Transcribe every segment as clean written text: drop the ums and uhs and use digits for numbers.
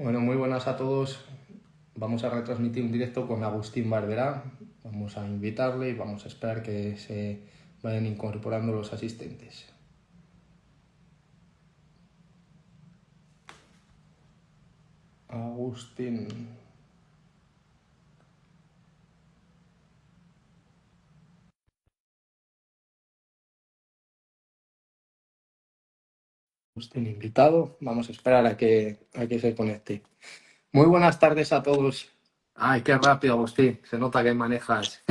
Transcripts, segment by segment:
Bueno, muy buenas a todos. Vamos a retransmitir un directo con Agustín Barberá. Vamos a invitarle y vamos a esperar que se vayan incorporando los asistentes. Agustín. Agustín invitado. Vamos a esperar a que se conecte. Muy buenas tardes a todos. Ay, qué rápido, Agustín. Se nota que manejas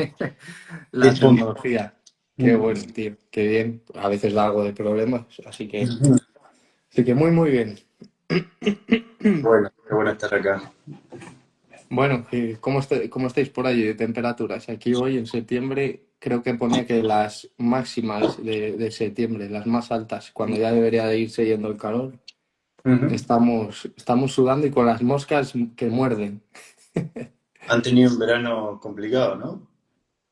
la Sí, pum. tecnología. Qué bueno, tío. Qué bien. A veces da algo de problemas, así que muy bien. Bueno, qué bueno estar acá. Bueno, ¿cómo estáis por ahí de temperaturas? Aquí hoy en septiembre creo que ponía que las máximas de septiembre, las más altas, cuando ya debería de irse yendo el calor, Ujú. estamos sudando y con las moscas que muerden. Han tenido un verano complicado, ¿no?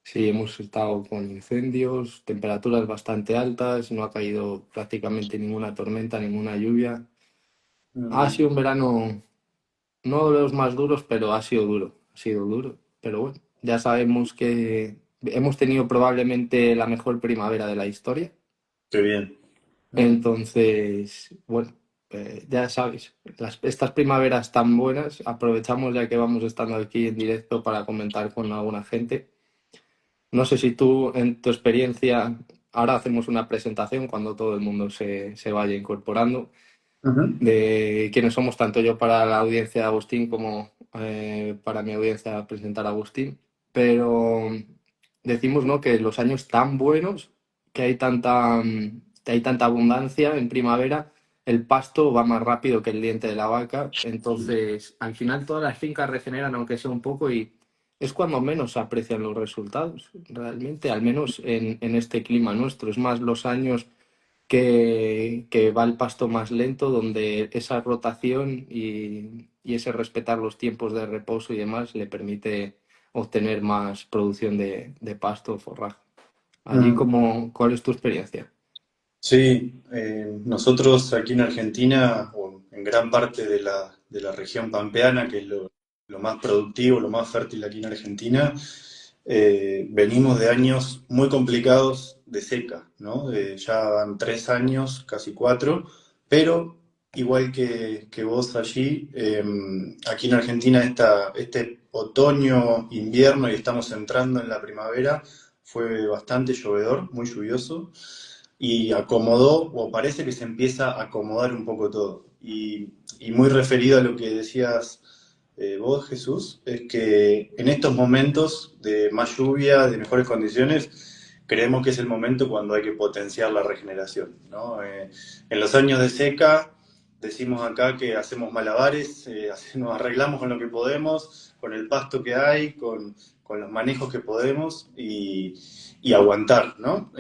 Sí, hemos estado con incendios, temperaturas bastante altas, no ha caído prácticamente ninguna tormenta, ninguna lluvia. Ha Mm, sido un verano, no de los más duros, pero ha sido duro. Pero bueno, ya sabemos que hemos tenido probablemente la mejor primavera de la historia. qué bien. Entonces, bueno, ya sabéis, estas primaveras tan buenas, aprovechamos ya que vamos estando aquí en directo para comentar con alguna gente. No sé si tú, en tu experiencia, ahora hacemos una presentación cuando todo el mundo se vaya incorporando Ujú. de quiénes somos, tanto yo para la audiencia de Agustín como para mi audiencia presentar a Agustín. Pero decimos, ¿no?, que los años tan buenos, que hay tanta abundancia en primavera, el pasto va más rápido que el diente de la vaca. Entonces, al final todas las fincas regeneran, aunque sea un poco, y es cuando menos se aprecian los resultados, realmente, al menos en este clima nuestro. Es más los años que va el pasto más lento, donde esa rotación y ese respetar los tiempos de reposo y demás le permite obtener más producción de pasto o forraje. Allí, Mm. ¿cuál es tu experiencia? Sí, nosotros aquí en Argentina, o en gran parte de la región pampeana, que es lo más productivo, lo más fértil aquí en Argentina, venimos de años muy complicados de seca, ¿no? Ya van 3 años, casi 4, pero igual que vos allí, aquí en Argentina este otoño, invierno y estamos entrando en la primavera, fue bastante llovedor, muy lluvioso y acomodó, o parece que se empieza a acomodar un poco todo. Y muy referido a lo que decías vos, Jesús, es que en estos momentos de más lluvia, de mejores condiciones, creemos que es el momento cuando hay que potenciar la regeneración, ¿no? En los años de seca, decimos acá que hacemos malabares, nos arreglamos con lo que podemos, con el pasto que hay, con los manejos que podemos y aguantar, ¿no?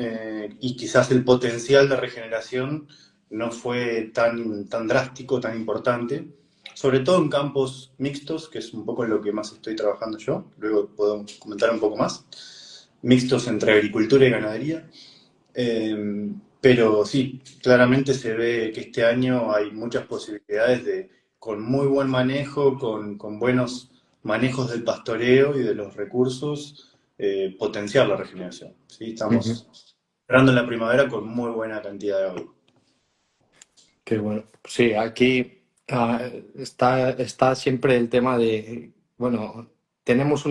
Y quizás el potencial de regeneración no fue tan drástico, tan importante, sobre todo en campos mixtos, que es un poco en lo que más estoy trabajando yo, luego podemos comentar un poco más, mixtos entre agricultura y ganadería. Pero sí, claramente se ve que este año hay muchas posibilidades de, con muy buen manejo, con buenos manejos del pastoreo y de los recursos, potenciar la regeneración. ¿Sí? Ujú. Estamos entrando en la primavera con muy buena cantidad de agua. Qué bueno. Sí, aquí está siempre el tema de, bueno, tenemos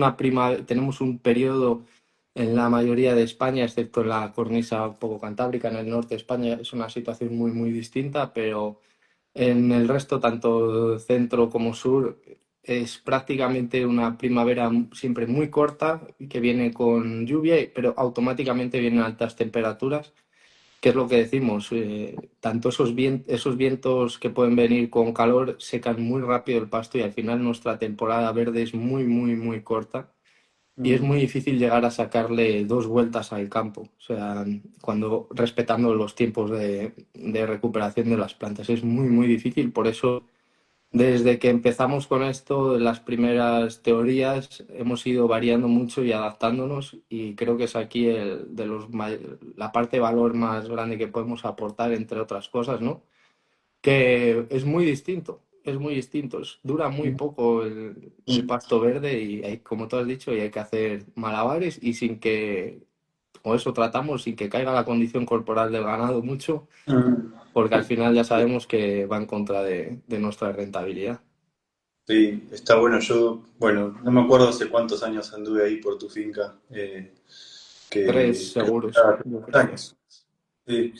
un periodo en la mayoría de España, excepto en la cornisa un poco cantábrica, en el norte de España es una situación muy distinta, pero en el resto, tanto centro como sur, es prácticamente una primavera siempre muy corta, que viene con lluvia, pero automáticamente vienen altas temperaturas. ¿Qué es lo que decimos? Tanto esos vientos que pueden venir con calor secan muy rápido el pasto y al final nuestra temporada verde es muy corta y es Mm. muy difícil llegar a sacarle dos vueltas al campo. O sea, cuando respetando los tiempos de recuperación de las plantas es muy difícil. Por eso, desde que empezamos con esto, las primeras teorías hemos ido variando mucho y adaptándonos y creo que es aquí la parte de valor más grande que podemos aportar, entre otras cosas, ¿no? Que es muy distinto. es muy distinto. Dura muy poco el pasto verde y hay, como tú has dicho, y hay que hacer malabares y sin que, o eso tratamos, sin que caiga la condición corporal del ganado mucho, Mm. porque al final ya sabemos que va en contra de nuestra rentabilidad. Sí, está bueno. Yo, bueno, no me acuerdo hace cuántos años anduve ahí por tu finca, Tres que creo que seguros, estaba yo 3 creo. años. Sí.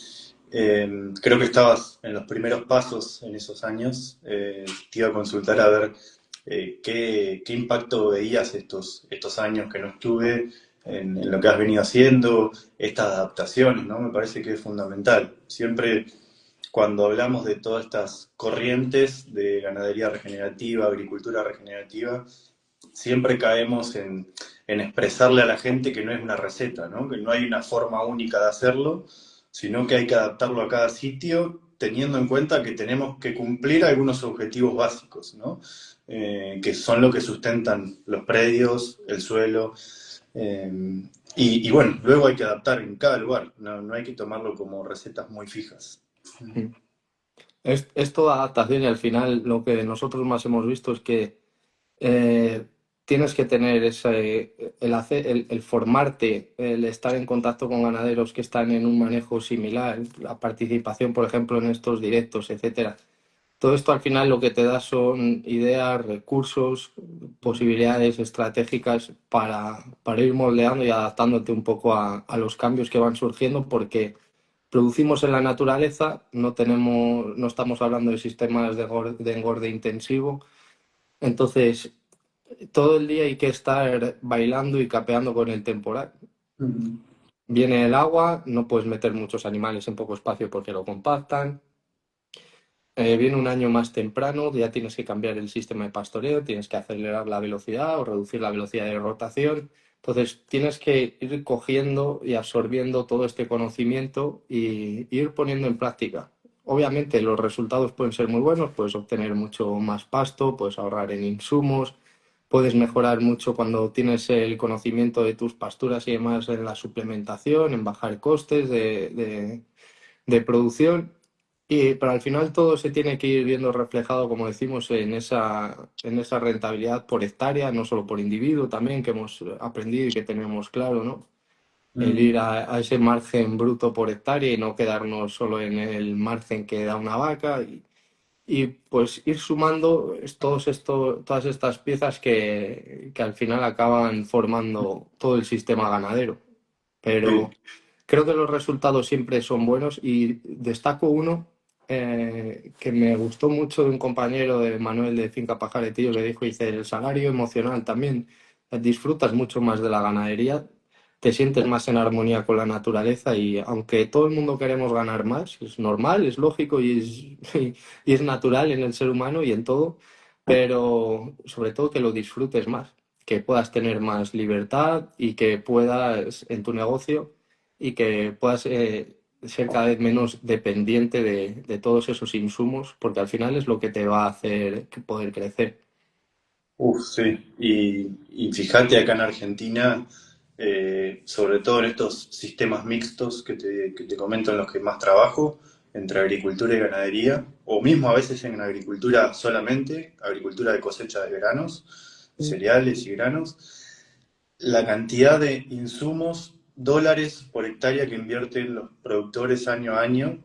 Creo que estabas en los primeros pasos en esos años. Te iba a consultar a ver qué impacto veías estos años que no estuve en lo que has venido haciendo, estas adaptaciones, ¿no? Me parece que es fundamental. Siempre cuando hablamos de todas estas corrientes de ganadería regenerativa, agricultura regenerativa, siempre caemos en expresarle a la gente que no es una receta, ¿no? Que no hay una forma única de hacerlo, sino que hay que adaptarlo a cada sitio, teniendo en cuenta que tenemos que cumplir algunos objetivos básicos, ¿no? Que son lo que sustentan los predios, el suelo. eh, y bueno, luego hay que adaptar en cada lugar, no hay que tomarlo como recetas muy fijas. Es toda adaptación y al final lo que nosotros más hemos visto es que eh, tienes que tener el formarte, el estar en contacto con ganaderos que están en un manejo similar, la participación, por ejemplo, en estos directos, etcétera. Todo esto al final lo que te da son ideas, recursos, posibilidades estratégicas para ir moldeando y adaptándote un poco a los cambios que van surgiendo, porque producimos en la naturaleza, no estamos hablando de sistemas de engorde intensivo, entonces todo el día hay que estar bailando y capeando con el temporal. Mm. Viene el agua, no puedes meter muchos animales en poco espacio porque lo compactan. Viene un año más temprano, ya tienes que cambiar el sistema de pastoreo, tienes que acelerar la velocidad o reducir la velocidad de rotación. Entonces tienes que ir cogiendo y absorbiendo todo este conocimiento y ir poniendo en práctica. Obviamente los resultados pueden ser muy buenos, puedes obtener mucho más pasto, puedes ahorrar en insumos, puedes mejorar mucho cuando tienes el conocimiento de tus pasturas y demás en la suplementación, en bajar costes de producción. Pero al final todo se tiene que ir viendo reflejado, como decimos, en esa rentabilidad por hectárea, no solo por individuo también, que hemos aprendido y que tenemos claro, ¿no? El ir Mm. a ese margen bruto por hectárea y no quedarnos solo en el margen que da una vaca y pues ir sumando todas estas piezas que al final acaban formando todo el sistema ganadero. Pero Sí. creo que los resultados siempre son buenos y destaco uno que me gustó mucho de un compañero de Manuel de Finca Pajaretillo que dijo, dice, el salario emocional también, disfrutas mucho más de la ganadería, te sientes más en armonía con la naturaleza y aunque todo el mundo queremos ganar más, es normal, es lógico y es natural en el ser humano y en todo, pero sobre todo que lo disfrutes más, que puedas tener más libertad y que puedas en tu negocio y que puedas ser cada vez menos dependiente de todos esos insumos, porque al final es lo que te va a hacer poder crecer. Uf, sí. Y fíjate acá en Argentina, sobre todo en estos sistemas mixtos que te comento en los que más trabajo, entre agricultura y ganadería, o mismo a veces en agricultura solamente, agricultura de cosecha de granos, cereales y granos, la cantidad de insumos, dólares por hectárea que invierten los productores año a año.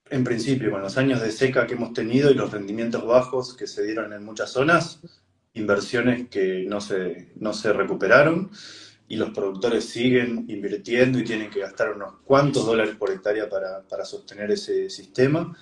En principio, con los años de seca que hemos tenido y los rendimientos bajos que se dieron en muchas zonas, inversiones que no se recuperaron y los productores siguen invirtiendo y tienen que gastar unos cuantos dólares por hectárea para sostener ese sistema.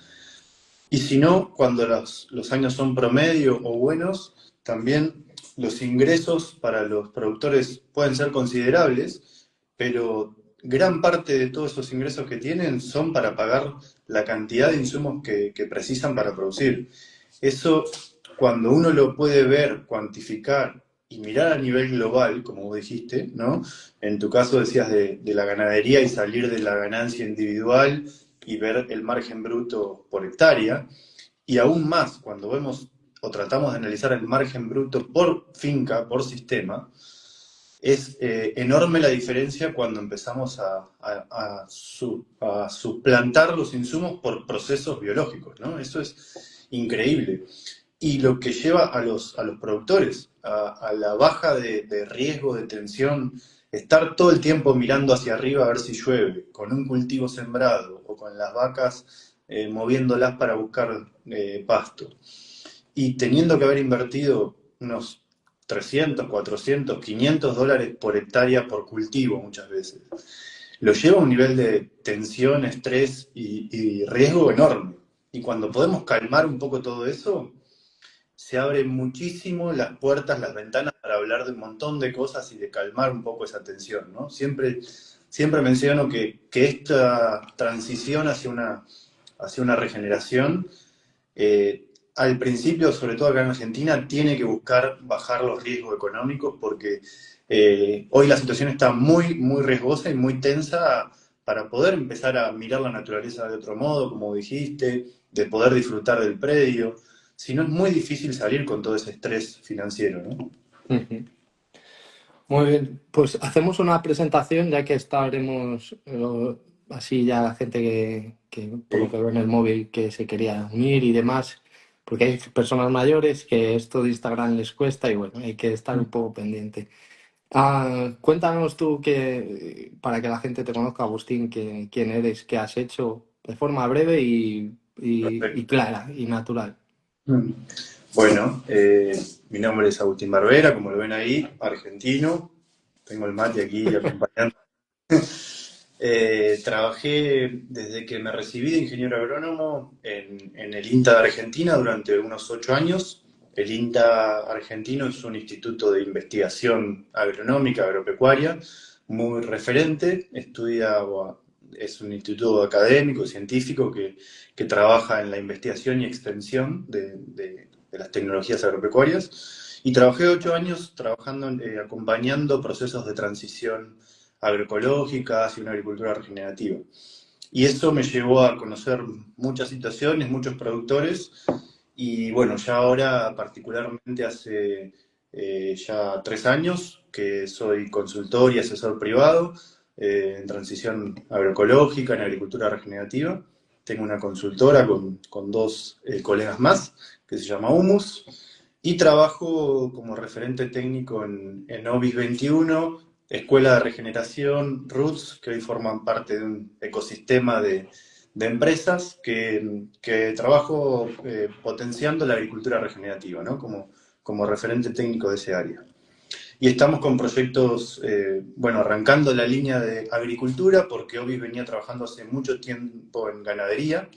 Y si no, cuando los años son promedio o buenos, también los ingresos para los productores pueden ser considerables, pero gran parte de todos esos ingresos que tienen son para pagar la cantidad de insumos que precisan para producir. Eso, cuando uno lo puede ver, cuantificar y mirar a nivel global, como vos dijiste, ¿no? En tu caso decías de la ganadería y salir de la ganancia individual y ver el margen bruto por hectárea, y aún más cuando vemos o tratamos de analizar el margen bruto por finca, por sistema, es enorme la diferencia cuando empezamos a suplantar los insumos por procesos biológicos, ¿no? Eso es increíble. Y lo que lleva a los productores a la baja de riesgo, de tensión, estar todo el tiempo mirando hacia arriba a ver si llueve, con un cultivo sembrado o con las vacas moviéndolas para buscar pasto. Y teniendo que haber invertido unos 300, 400, 500 dólares por hectárea por cultivo muchas veces. Lo lleva a un nivel de tensión, estrés y riesgo enorme. Y cuando podemos calmar un poco todo eso, se abren muchísimo las puertas, las ventanas para hablar de un montón de cosas y de calmar un poco esa tensión, ¿no? Siempre menciono que esta transición hacia una regeneración, al principio, sobre todo acá en Argentina, tiene que buscar bajar los riesgos económicos porque hoy la situación está muy, muy riesgosa y muy tensa para poder empezar a mirar la naturaleza de otro modo, como dijiste, de poder disfrutar del predio. Si no, es muy difícil salir con todo ese estrés financiero, ¿no? Ujú. Muy bien, pues hacemos una presentación ya que estaremos así ya la gente que por lo Sí. que veo en el móvil que se quería unir y demás, porque hay personas mayores que esto de Instagram les cuesta y bueno, hay que estar un poco pendiente. Cuéntanos tú que, para que la gente te conozca, Agustín, quién eres, qué has hecho, de forma breve y Perfecto. clara y natural. Mm. Bueno, mi nombre es Agustín Barbera, como lo ven ahí, argentino. Tengo el mate aquí acompañando. Trabajé desde que me recibí de ingeniero agrónomo en el INTA de Argentina durante unos 8 años. El INTA argentino es un instituto de investigación agronómica, agropecuaria, muy referente. Es un instituto académico, científico, que trabaja en la investigación y extensión de las tecnologías agropecuarias. Y trabajé 8 años trabajando, acompañando procesos de transición agroecológica hacia una agricultura regenerativa. Y eso me llevó a conocer muchas situaciones, muchos productores, y bueno, ya ahora particularmente hace ya 3 años que soy consultor y asesor privado en transición agroecológica, en agricultura regenerativa. Tengo una consultora con dos colegas más que se llama Humus y trabajo como referente técnico en Ovis 21, Escuela de Regeneración, Roots, que hoy forman parte de un ecosistema de empresas que trabajo potenciando la agricultura regenerativa, ¿no? Como referente técnico de ese área. Y estamos con proyectos, bueno, arrancando la línea de agricultura, porque Ovis venía trabajando hace mucho tiempo en ganadería.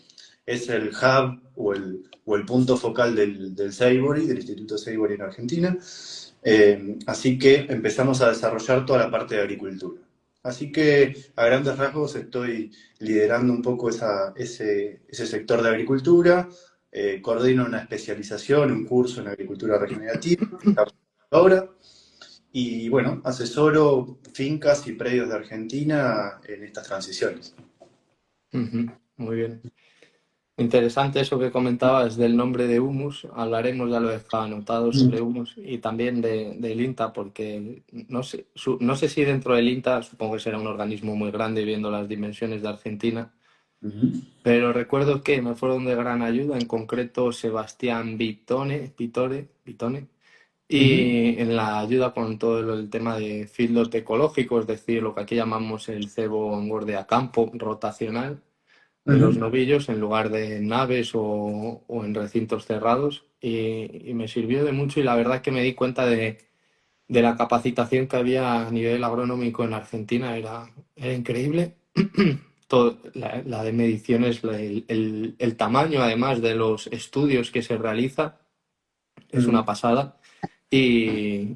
Es el hub o el punto focal del Seibory, del Instituto Seibory en Argentina. Así que empezamos a desarrollar toda la parte de agricultura. Así que a grandes rasgos estoy liderando un poco ese sector de agricultura, coordino una especialización, un curso en agricultura regenerativa, ahora, y bueno, asesoro fincas y predios de Argentina en estas transiciones. Ujú. Muy bien. Interesante eso que comentabas del nombre de Humus. Hablaremos, ya lo he dejado anotado, sobre Humus y también del INTA, porque no sé, no sé si dentro del INTA, supongo que será un organismo muy grande viendo las dimensiones de Argentina, Ujú, pero recuerdo que me fueron de gran ayuda, en concreto Sebastián Vitone, ujú, y en la ayuda con todo el tema de feedlot ecológico, es decir, lo que aquí llamamos el cebo engorde a campo rotacional de los ujú, novillos en lugar de naves o en recintos cerrados y me sirvió de mucho y la verdad que me di cuenta de la capacitación que había a nivel agronómico en Argentina, era increíble. Todo, la de mediciones, el tamaño además de los estudios que se realiza es una ujú, pasada y,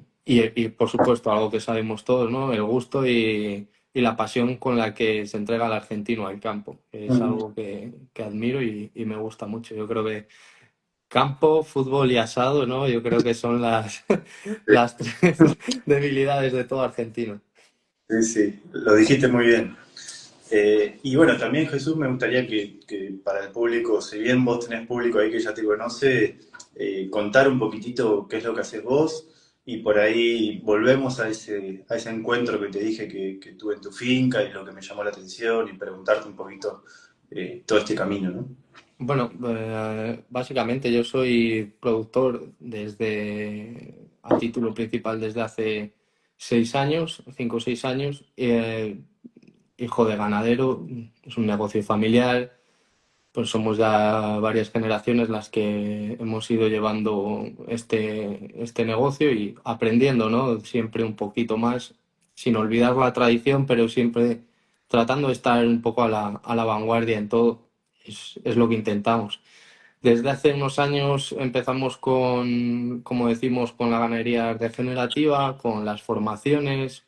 por supuesto algo que sabemos todos, ¿no? El gusto y la pasión con la que se entrega el argentino al campo. Es ujú. algo que admiro y me gusta mucho. Yo creo que campo, fútbol y asado, ¿no? Yo creo que son las tres debilidades de todo argentino. Sí, sí, lo dijiste muy bien. Y bueno, también Jesús, me gustaría que para el público, si bien vos tenés público ahí que ya te conoce, contar un poquitito qué es lo que haces vos y por ahí volvemos a ese encuentro que te dije que tuve en tu finca y lo que me llamó la atención y preguntarte un poquito todo este camino, ¿no? Bueno, básicamente yo soy productor a título principal desde hace 6 años, 5 o 6 años. Hijo de ganadero, es un negocio familiar, pues somos ya varias generaciones las que hemos ido llevando este negocio y aprendiendo, ¿no? Siempre un poquito más, sin olvidar la tradición, pero siempre tratando de estar un poco a la vanguardia en todo. Es lo que intentamos. Desde hace unos años empezamos como decimos, con la ganadería regenerativa, con las formaciones,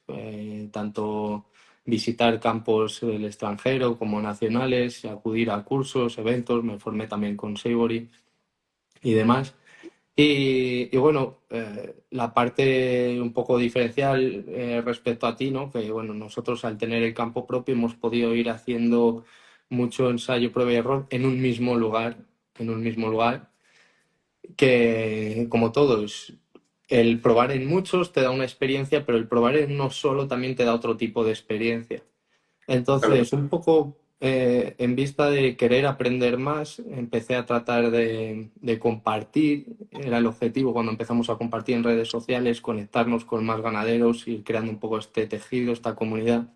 tanto visitar campos del extranjero como nacionales, acudir a cursos, eventos, me formé también con Savory y demás. Y bueno, la parte un poco diferencial respecto a ti, ¿no? Que bueno, nosotros al tener el campo propio hemos podido ir haciendo mucho ensayo, prueba y error en un mismo lugar, que como todo es el probar en muchos te da una experiencia, pero el probar en uno solo también te da otro tipo de experiencia. Claro. Entonces, un poco en vista de querer aprender más, empecé a tratar de compartir, era el objetivo cuando empezamos a compartir en redes sociales, conectarnos con más ganaderos, ir creando un poco este tejido, esta comunidad,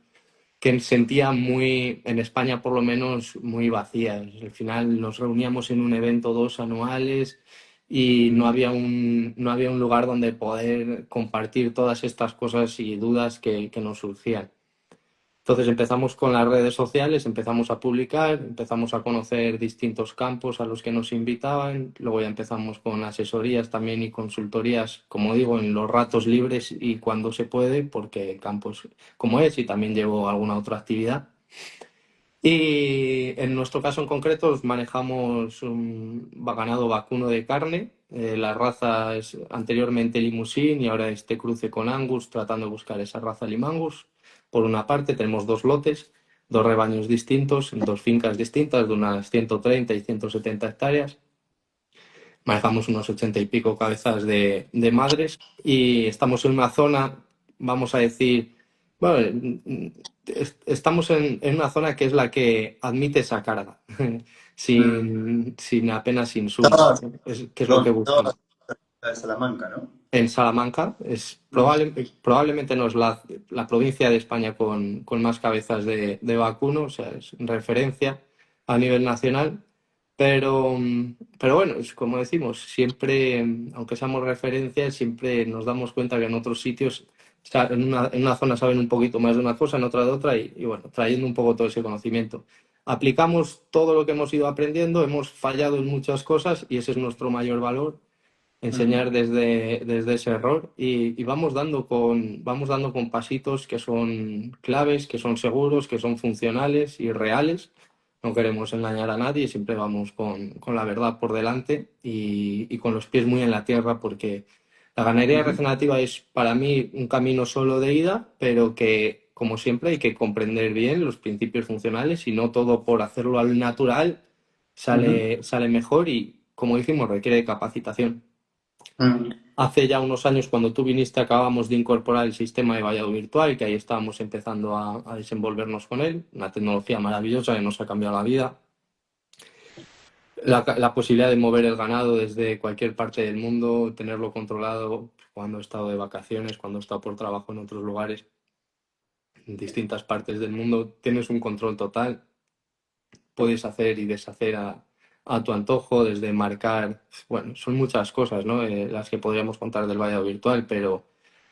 que sentía muy, en España por lo menos, muy vacía. Al final nos reuníamos en un evento 2 anuales y no había un lugar donde poder compartir todas estas cosas y dudas que nos surgían. Entonces empezamos con las redes sociales, empezamos a publicar, empezamos a conocer distintos campos a los que nos invitaban, luego ya empezamos con asesorías también y consultorías, como digo, en los ratos libres y cuando se puede, porque el campo es como es y también llevo alguna otra actividad. Y en nuestro caso en concreto manejamos un ganado vacuno de carne. La raza es anteriormente Limousin y ahora este cruce con Angus, tratando de buscar esa raza Limangus. Por una parte tenemos 2 lotes, 2 rebaños distintos, en 2 fincas distintas de unas 130 y 170 hectáreas. Manejamos unos 80 y pico cabezas de madres y estamos en una zona, vamos a decir, bueno, estamos en una zona que es la que admite esa carga, Mm. sin apenas insumos, Estabas, que es lo que perdón, buscamos. estabas en Salamanca, ¿no? En Salamanca Mm. probablemente no es la provincia de España con más cabezas de vacuno, o sea, es referencia a nivel nacional, pero bueno, es como decimos, siempre, aunque seamos referencia, siempre nos damos cuenta que en otros sitios, en una zona saben un poquito más de una cosa, en otra de otra, y bueno, trayendo un poco todo ese conocimiento. Aplicamos todo lo que hemos ido aprendiendo, hemos fallado en muchas cosas y ese es nuestro mayor valor, Mm. enseñar desde ese error y vamos dando con pasitos que son claves, que son seguros, que son funcionales y reales. No queremos engañar a nadie, siempre vamos con la verdad por delante y con los pies muy en la tierra porque la ganadería Ujú. regenerativa es para mí un camino solo de ida, pero que como siempre hay que comprender bien los principios funcionales y no todo por hacerlo al natural Ujú. sale mejor y como decimos requiere de capacitación. Mm. Hace ya unos años, cuando tú viniste, acabamos de incorporar el sistema de vallado virtual, que ahí estábamos empezando a desenvolvernos con él. Una tecnología maravillosa que nos ha cambiado la vida. La posibilidad de mover el ganado desde cualquier parte del mundo, tenerlo controlado cuando he estado de vacaciones, cuando he estado por trabajo en otros lugares, en distintas partes del mundo, tienes un control total. Puedes hacer y deshacer a tu antojo, desde marcar, bueno, son muchas cosas, ¿no? Las que podríamos contar del vallado virtual, pero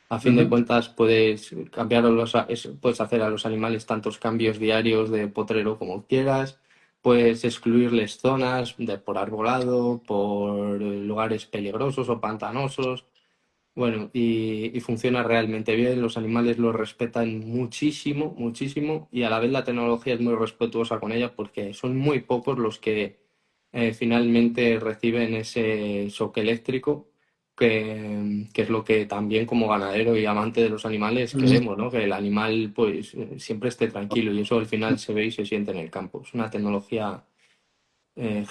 a fin de Ujú. cuentas puedes hacer a los animales tantos cambios diarios de potrero como quieras, puedes excluirles zonas por arbolado, por lugares peligrosos o pantanosos. Bueno, y funciona realmente bien, los animales lo respetan muchísimo, muchísimo, y a la vez la tecnología es muy respetuosa con ella porque son muy pocos los que finalmente reciben ese shock eléctrico, que es lo que también como ganadero y amante de los animales Mm. queremos, ¿no? Que el animal pues siempre esté tranquilo y eso al final se ve y se siente en el campo. Es una tecnología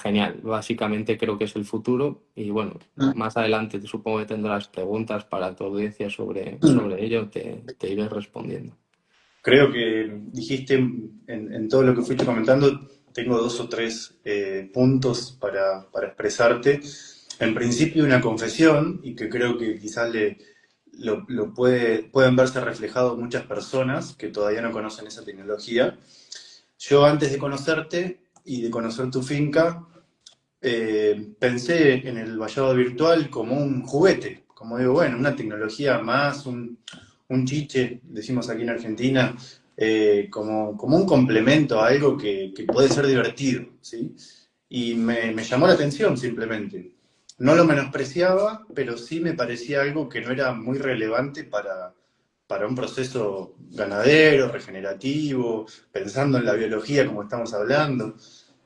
genial, básicamente creo que es el futuro y bueno, más adelante supongo que tendrás preguntas para tu audiencia Mm. sobre ello, te iré respondiendo. Creo que dijiste en todo lo que fuiste comentando, tengo dos o tres puntos para expresarte. En principio, una confesión, y que creo que quizás pueden verse reflejado muchas personas que todavía no conocen esa tecnología. Yo antes de conocerte y de conocer tu finca, pensé en el vallado virtual como un juguete, como digo, bueno, una tecnología más, un chiche, decimos aquí en Argentina, como un complemento a algo que puede ser divertido, ¿sí? Y me llamó la atención simplemente. No lo menospreciaba, pero sí me parecía algo que no era muy relevante para un proceso ganadero, regenerativo, pensando en la biología como estamos hablando.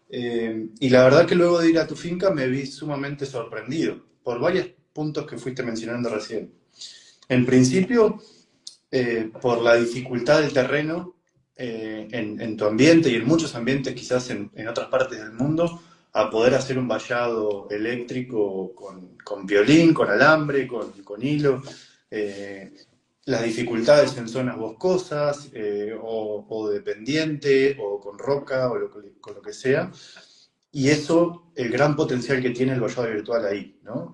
Y la verdad que luego de ir a tu finca me vi sumamente sorprendido por varios puntos que fuiste mencionando recién. En principio, por la dificultad del terreno en tu ambiente y en muchos ambientes, quizás en otras partes del mundo, a poder hacer un vallado eléctrico con violín, con alambre, con hilo. eh, las dificultades en zonas boscosas o de pendiente o con roca con lo que sea. Y eso, el gran potencial que tiene el vallado virtual ahí, ¿no?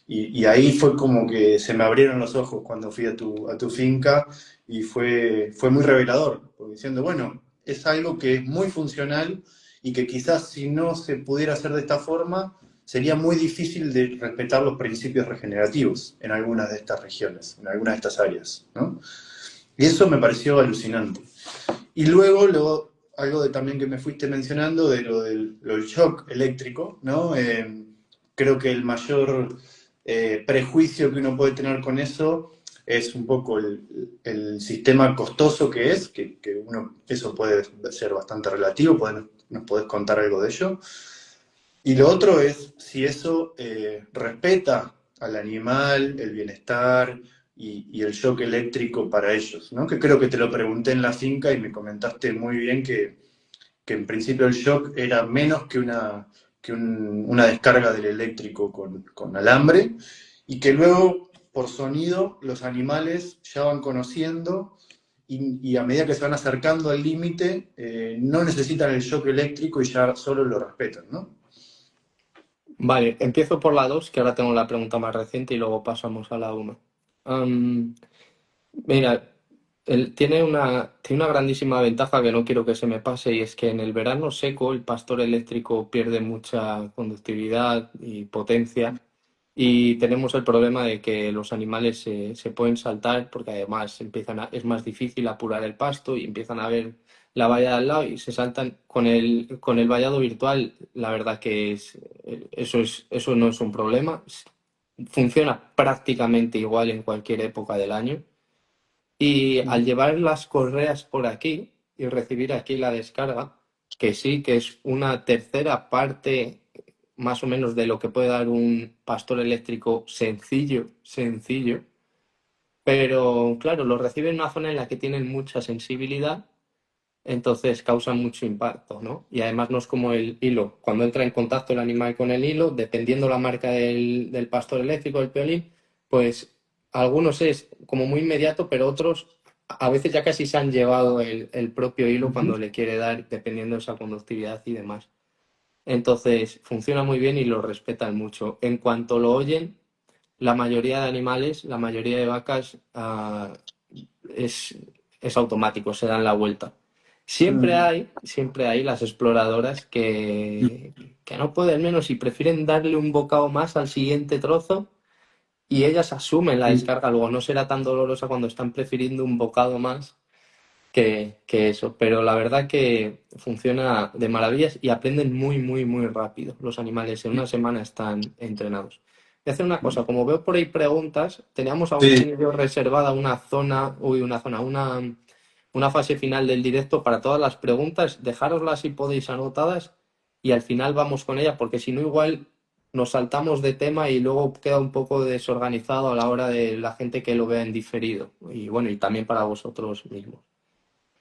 Y ahí fue como que se me abrieron los ojos cuando fui a tu finca y fue muy revelador, porque diciendo, bueno, es algo que es muy funcional y que quizás si no se pudiera hacer de esta forma, sería muy difícil de respetar los principios regenerativos en algunas de estas regiones, en algunas de estas áreas, ¿no? Y eso me pareció alucinante. Y luego, algo también que me fuiste mencionando de lo del shock eléctrico, ¿no? Creo que el mayor prejuicio que uno puede tener con eso es un poco el sistema costoso que es, que eso puede ser bastante relativo, nos podés contar algo de ello. Y lo otro es si eso respeta al animal, el bienestar y el shock eléctrico para ellos, ¿no? Que creo que te lo pregunté en la finca y me comentaste muy bien que en principio el shock era menos que una descarga del eléctrico con alambre y que luego por sonido los animales ya van conociendo y a medida que se van acercando al límite no necesitan el shock eléctrico y ya solo lo respetan, ¿no? Vale, empiezo por la 2 que ahora tengo la pregunta más reciente y luego pasamos a la 1. Mira, tiene una grandísima ventaja que no quiero que se me pase y es que en el verano seco el pastor eléctrico pierde mucha conductividad y potencia y tenemos el problema de que los animales se pueden saltar porque además es más difícil apurar el pasto y empiezan a ver la valla de al lado y se saltan con el vallado virtual. La verdad que eso no es un problema. Funciona prácticamente igual en cualquier época del año. Y al llevar las correas por aquí y recibir aquí la descarga, que sí que es una tercera parte más o menos de lo que puede dar un pastor eléctrico sencillo, sencillo, pero claro, lo recibe en una zona en la que tienen mucha sensibilidad, entonces causa mucho impacto, ¿no? Y además no es como el hilo. Cuando entra en contacto el animal con el hilo, dependiendo la marca del pastor eléctrico, del piolín, pues algunos es como muy inmediato, pero otros a veces ya casi se han llevado el propio hilo cuando le quiere dar, dependiendo de esa conductividad y demás. Entonces funciona muy bien y lo respetan mucho. En cuanto lo oyen, la mayoría de animales, la mayoría de vacas, es, es automático, se dan la vuelta. Mm. Siempre hay las exploradoras que no pueden menos y prefieren darle un bocado más al siguiente trozo y ellas asumen la descarga. Luego no será tan dolorosa cuando están prefiriendo un bocado más que eso. Pero la verdad que funciona de maravillas y aprenden muy, muy, muy rápido. Los animales en una semana están entrenados. Voy a hacer una cosa, como veo por ahí preguntas, teníamos Sí, Agustín y yo reservada una fase final del directo para todas las preguntas. Dejároslas si podéis anotadas y al final vamos con ellas, porque si no igual nos saltamos de tema y luego queda un poco desorganizado a la hora de la gente que lo vea en diferido. Y bueno, y también para vosotros mismos.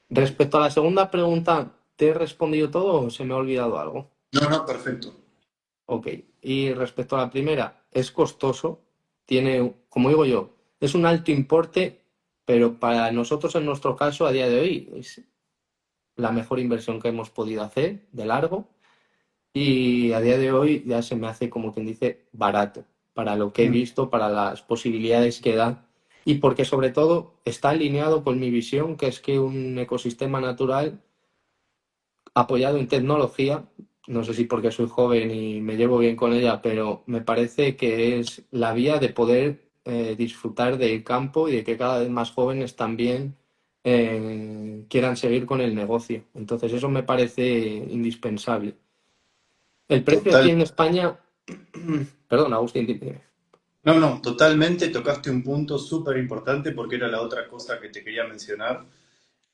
Respecto a la segunda pregunta, ¿te he respondido todo o se me ha olvidado algo? no, no, perfecto. Ok. Y respecto a la primera, es costoso, tiene, como digo yo, es un alto importe, pero para nosotros en nuestro caso a día de hoy la mejor inversión que hemos podido hacer de largo y a día de hoy ya se me hace, como quien dice, barato para lo que he Mm. visto, para las posibilidades que da y porque sobre todo está alineado con mi visión, que es que un ecosistema natural apoyado en tecnología, no sé si porque soy joven y me llevo bien con ella, pero me parece que es la vía de poder disfrutar del campo y de que cada vez más jóvenes también quieran seguir con el negocio. Entonces eso me parece indispensable. El precio aquí Total. en España, perdón, Agustín, dime. No, no, totalmente tocaste un punto súper importante porque era la otra cosa que te quería mencionar.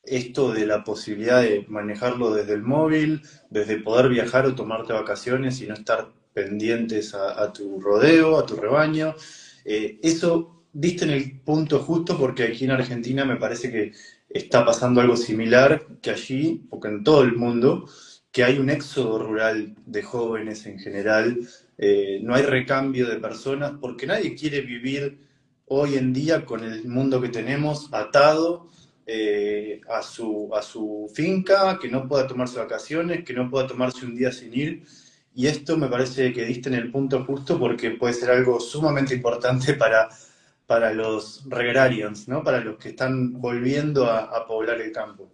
Esto de la posibilidad de manejarlo desde el móvil, desde poder viajar o tomarte vacaciones y no estar pendientes a tu rodeo, a tu rebaño. Eso diste en el punto justo porque aquí en Argentina me parece que está pasando algo similar que allí, porque en todo el mundo, que hay un éxodo rural de jóvenes en general, no hay recambio de personas porque nadie quiere vivir hoy en día con el mundo que tenemos atado a su finca, que no pueda tomarse vacaciones, que no pueda tomarse un día sin ir. Y esto me parece que diste en el punto justo porque puede ser algo sumamente importante para los regrarians, ¿no? Para los que están volviendo a poblar el campo.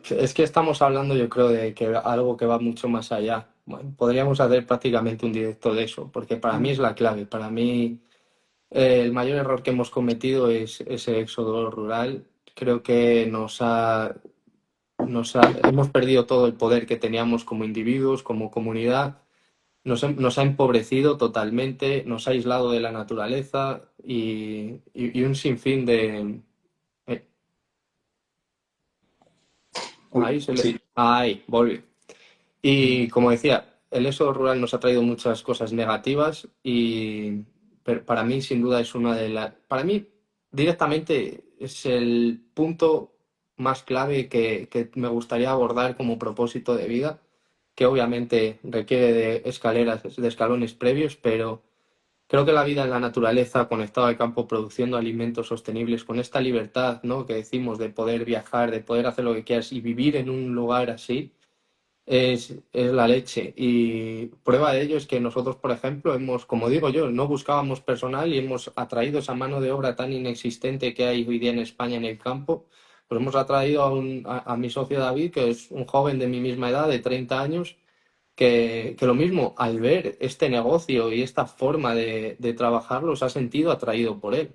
Es que estamos hablando, yo creo, de que algo que va mucho más allá. Bueno, podríamos hacer prácticamente un directo de eso, porque para mí es la clave. Para mí, el mayor error que hemos cometido es ese éxodo rural. Creo que hemos perdido todo el poder que teníamos como individuos, como comunidad. Nos ha empobrecido totalmente, nos ha aislado de la naturaleza y un sinfín de... eh, Uy, sí. Ahí, volví. Y como decía, el éxodo rural nos ha traído muchas cosas negativas y pero para mí sin duda es una de las... Para mí directamente es el punto más clave que me gustaría abordar como propósito de vida, que obviamente requiere de escaleras, de escalones previos, pero creo que la vida en la naturaleza, conectada al campo, produciendo alimentos sostenibles, con esta libertad, ¿no?, que decimos de poder viajar, de poder hacer lo que quieras y vivir en un lugar así es la leche. Y prueba de ello es que nosotros, por ejemplo, como digo yo, no buscábamos personal y hemos atraído esa mano de obra tan inexistente que hay hoy día en España en el campo. Pues hemos atraído a mi socio David, que es un joven de mi misma edad, de 30 años, que lo mismo, al ver este negocio y esta forma de trabajar, los ha sentido atraído por él.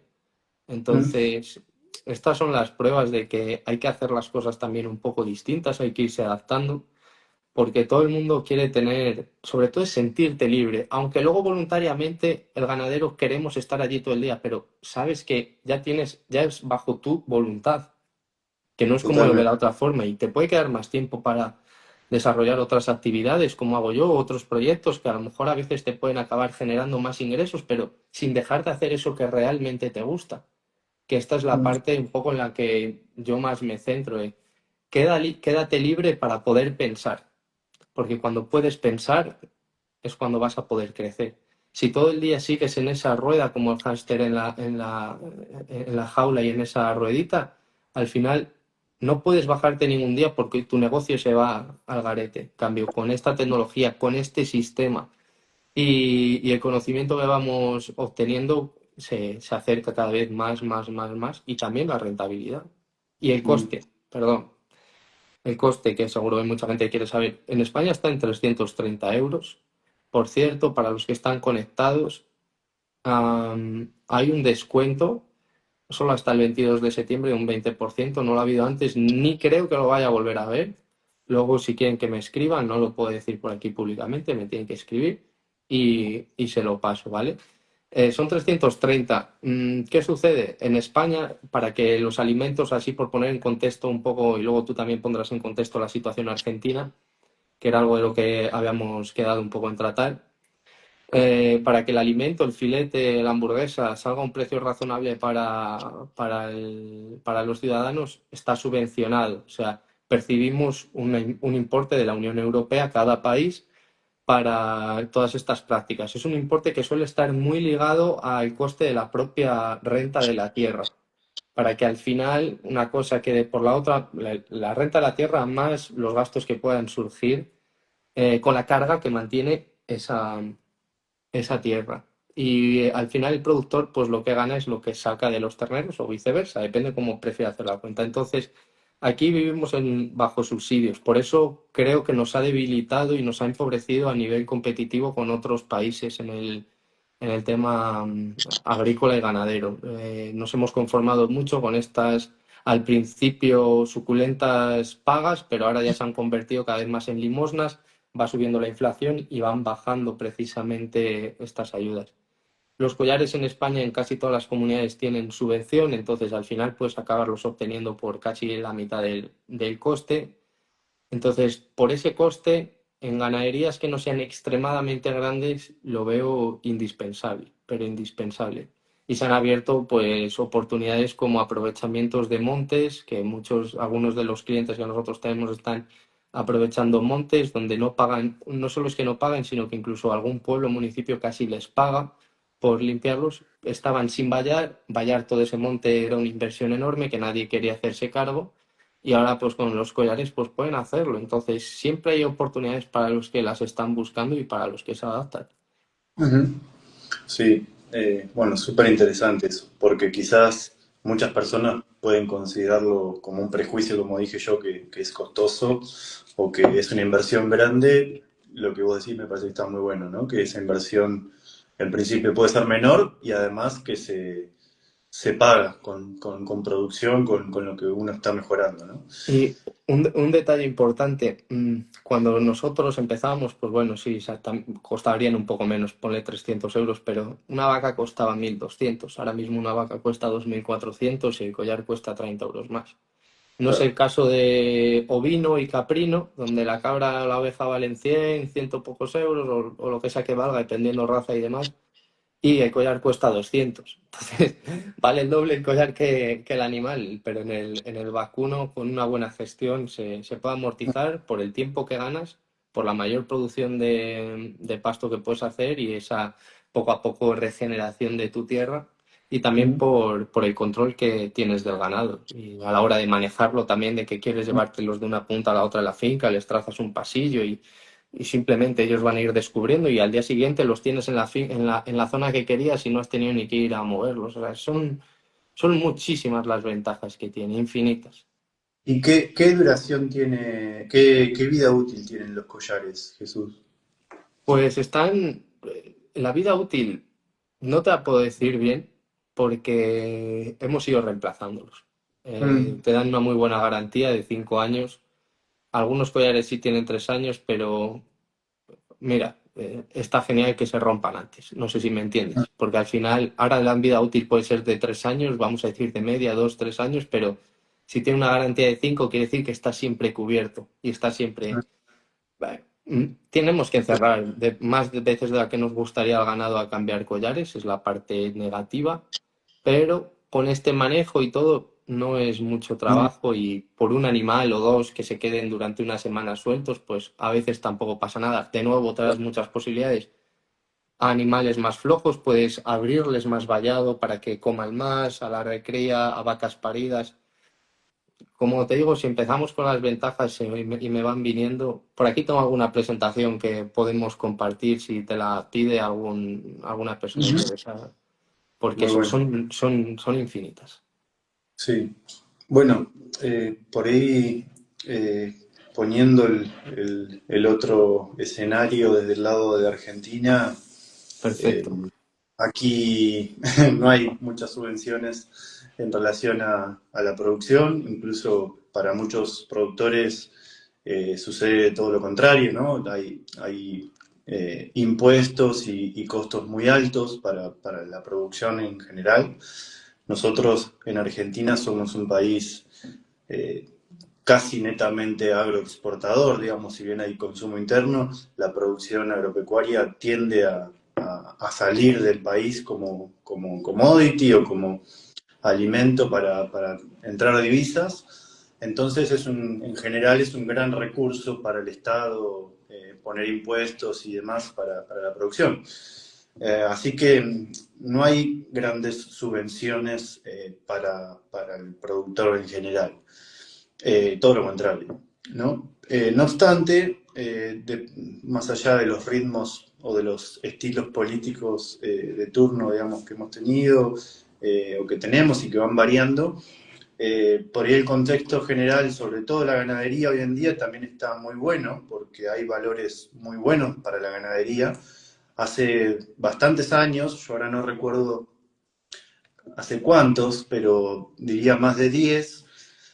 Mm. Entonces, estas son las pruebas de que hay que hacer las cosas también un poco distintas, hay que irse adaptando porque todo el mundo quiere tener, sobre todo es sentirte libre, aunque luego voluntariamente el ganadero queremos estar allí todo el día, pero sabes que ya es bajo tu voluntad, que no es como lo de Totalmente. la otra forma y te puede quedar más tiempo para desarrollar otras actividades como hago yo, otros proyectos que a lo mejor a veces te pueden acabar generando más ingresos, pero sin dejar de hacer eso que realmente te gusta, que esta es la Mm. parte un poco en la que yo más me centro. Quédate libre para poder pensar porque cuando puedes pensar es cuando vas a poder crecer. Si todo el día sigues en esa rueda como el hámster en la jaula y en esa ruedita, al final no puedes bajarte ningún día porque tu negocio se va al garete. En cambio, con esta tecnología, con este sistema y el conocimiento que vamos obteniendo, se acerca cada vez más, más, más, más y también la rentabilidad. Y el Mm. coste, perdón. El coste, que seguro que mucha gente quiere saber, en España está en 330 euros. Por cierto, para los que están conectados, hay un descuento solo hasta el 22 de septiembre de un 20%. No lo ha habido antes, ni creo que lo vaya a volver a ver. Luego, si quieren que me escriban, no lo puedo decir por aquí públicamente, me tienen que escribir y se lo paso, ¿vale? Son 330. ¿Qué sucede? En España, para que los alimentos, así por poner en contexto un poco, y luego tú también pondrás en contexto la situación argentina, que era algo de lo que habíamos quedado un poco en tratar, para que el alimento, el filete, la hamburguesa salga a un precio razonable para los ciudadanos, está subvencionado. O sea, percibimos un importe de la Unión Europea, cada país, para todas estas prácticas. Es un importe que suele estar muy ligado al coste de la propia renta de la tierra. para que al final una cosa quede por la otra, la renta de la tierra más los gastos que puedan surgir con la carga que mantiene esa tierra. Y al final el productor pues lo que gana es lo que saca de los terneros o viceversa, depende cómo prefiera hacer la cuenta. Entonces, aquí vivimos bajo subsidios, por eso creo que nos ha debilitado y nos ha empobrecido a nivel competitivo con otros países en el tema agrícola y ganadero. Nos hemos conformado mucho con estas, al principio, suculentas pagas, pero ahora ya se han convertido cada vez más en limosnas, va subiendo la inflación y van bajando precisamente estas ayudas. Los collares en España en casi todas las comunidades tienen subvención, entonces al final puedes acabarlos obteniendo por casi la mitad del coste. Entonces, por ese coste, en ganaderías que no sean extremadamente grandes, lo veo indispensable, pero indispensable. Y se han abierto pues oportunidades como aprovechamientos de montes, que algunos de los clientes que nosotros tenemos están aprovechando montes donde no pagan, no solo es que no pagan, sino que incluso algún pueblo o municipio casi les paga por limpiarlos. Estaban sin vallar todo ese monte era una inversión enorme que nadie quería hacerse cargo y ahora pues con los collares pues pueden hacerlo. Entonces siempre hay oportunidades para los que las están buscando y para los que se adaptan. Ujú. Sí, bueno, súper interesante eso, porque quizás muchas personas pueden considerarlo como un prejuicio, como dije yo, que es costoso o que es una inversión grande. Lo que vos decís me parece que está muy bueno, ¿no? Que esa inversión en principio puede ser menor y además que se paga con producción, con lo que uno está mejorando, ¿no? Y un detalle importante, cuando nosotros empezamos, pues bueno, sí, costarían un poco menos, ponle 300 euros, pero una vaca costaba 1.200. Ahora mismo una vaca cuesta 2.400 y el collar cuesta 30 euros más. No es Claro. el caso de ovino y caprino, donde la cabra o la oveja valen 100, ciento pocos euros o lo que sea que valga, dependiendo raza y demás, y el collar cuesta 200. Entonces, vale el doble el collar que el animal, pero en el vacuno, con una buena gestión, se puede amortizar por el tiempo que ganas, por la mayor producción de pasto que puedes hacer y esa poco a poco regeneración de tu tierra. Y también Ujú. por el control que tienes del ganado. Y a la hora de manejarlo también, de que quieres llevártelos de una punta a la otra de la finca, les trazas un pasillo y simplemente ellos van a ir descubriendo y al día siguiente los tienes en la zona que querías y no has tenido ni que ir a moverlos. O sea, son muchísimas las ventajas que tiene, infinitas. ¿Y qué duración tiene, qué vida útil tienen los collares, Jesús? Pues la vida útil, no te la puedo decir bien porque hemos ido reemplazándolos. Mm, Te dan una muy buena garantía de 5 años. Algunos collares sí tienen 3 años, pero mira, está genial que se rompan antes. No sé si me entiendes, porque al final, ahora la vida útil puede ser de 3 años, vamos a decir de media, 2, 3 años, pero si tiene una garantía de 5, quiere decir que está siempre cubierto y está siempre. Vale. Tenemos que encerrar más veces de la que nos gustaría al ganado a cambiar collares, es la parte negativa, pero con este manejo y todo no es mucho mm, trabajo y por un animal o dos que se queden durante una semana sueltos, pues a veces tampoco pasa nada. De nuevo, otras muchas posibilidades. A animales más flojos puedes abrirles más vallado para que coman más, a la recría, a vacas paridas. Como te digo, si empezamos con las ventajas y me van viniendo, por aquí tengo alguna presentación que podemos compartir si te la pide alguna persona ujú. interesada, porque Muy son, bueno. son, son, son infinitas. Sí. Bueno, por ahí poniendo el otro escenario desde el lado de Argentina, eh, Perfecto. aquí no hay muchas subvenciones en relación a la producción, incluso para muchos productores sucede todo lo contrario, ¿no? Hay impuestos y costos muy altos para la producción en general. Nosotros en Argentina somos un país eh, casi netamente agroexportador, digamos, si bien hay consumo interno, la producción agropecuaria tiende a salir del país como commodity o como alimento para entrar divisas. Entonces en general es un gran recurso para el Estado poner impuestos y demás para la producción. Así que no hay grandes subvenciones para el productor en general. Todo lo contrario, ¿no? No obstante, más allá de los ritmos o de los estilos políticos de turno, digamos, que hemos tenido o que tenemos y que van variando, por ahí el contexto general, sobre todo la ganadería hoy en día, también está muy bueno, porque hay valores muy buenos para la ganadería. Hace bastantes años, yo ahora no recuerdo hace cuántos, pero diría más de 10,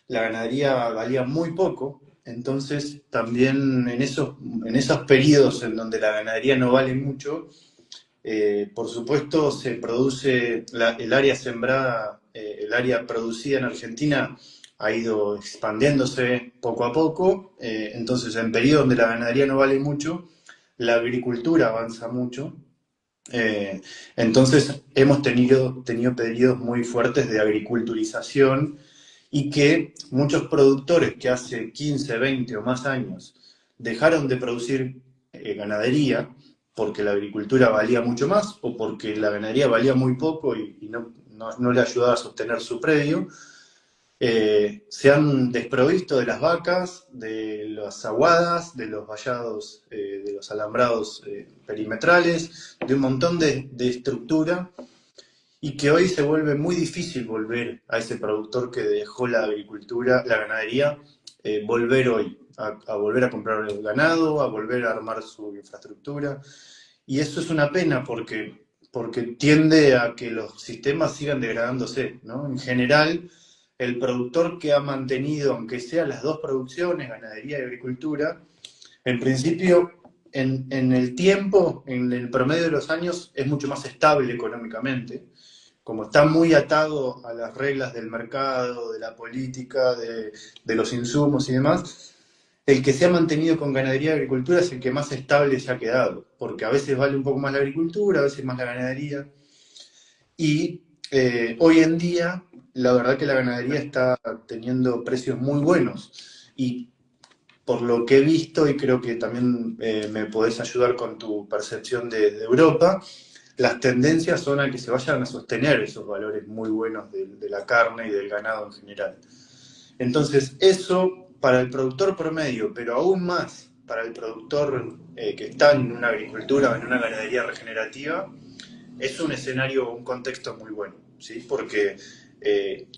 la ganadería valía muy poco. Entonces, también en esos periodos en donde la ganadería no vale mucho, por supuesto, se produce el área sembrada, el área producida en Argentina ha ido expandiéndose poco a poco. Entonces, en periodos donde la ganadería no vale mucho, la agricultura avanza mucho. Eh, entonces, hemos tenido periodos muy fuertes de agriculturización y que muchos productores que hace 15, 20 o más años dejaron de producir ganadería porque la agricultura valía mucho más o porque la ganadería valía muy poco y no le ayudaba a sostener su predio, se han desprovisto de las vacas, de las aguadas, de los vallados, de los alambrados perimetrales, de un montón de estructura y que hoy se vuelve muy difícil volver a ese productor que dejó la agricultura, la ganadería, volver hoy, a volver a comprar el ganado, a volver a armar su infraestructura. Y eso es una pena porque tiende a que los sistemas sigan degradándose, ¿no? En general, el productor que ha mantenido, aunque sea las dos producciones, ganadería y agricultura, en principio, en el tiempo, en el promedio de los años, es mucho más estable económicamente. Como está muy atado a las reglas del mercado, de la política, de los insumos y demás, el que se ha mantenido con ganadería y agricultura es el que más estable se ha quedado, porque a veces vale un poco más la agricultura, a veces más la ganadería. Y hoy en día, la verdad que la ganadería está teniendo precios muy buenos. Y por lo que he visto, y creo que también me podés ayudar con tu percepción de Europa, las tendencias son a que se vayan a sostener esos valores muy buenos de la carne y del ganado en general. Entonces, eso para el productor promedio, pero aún más para el productor que está en una agricultura o en una ganadería regenerativa, es un escenario, un contexto muy bueno, ¿sí? Porque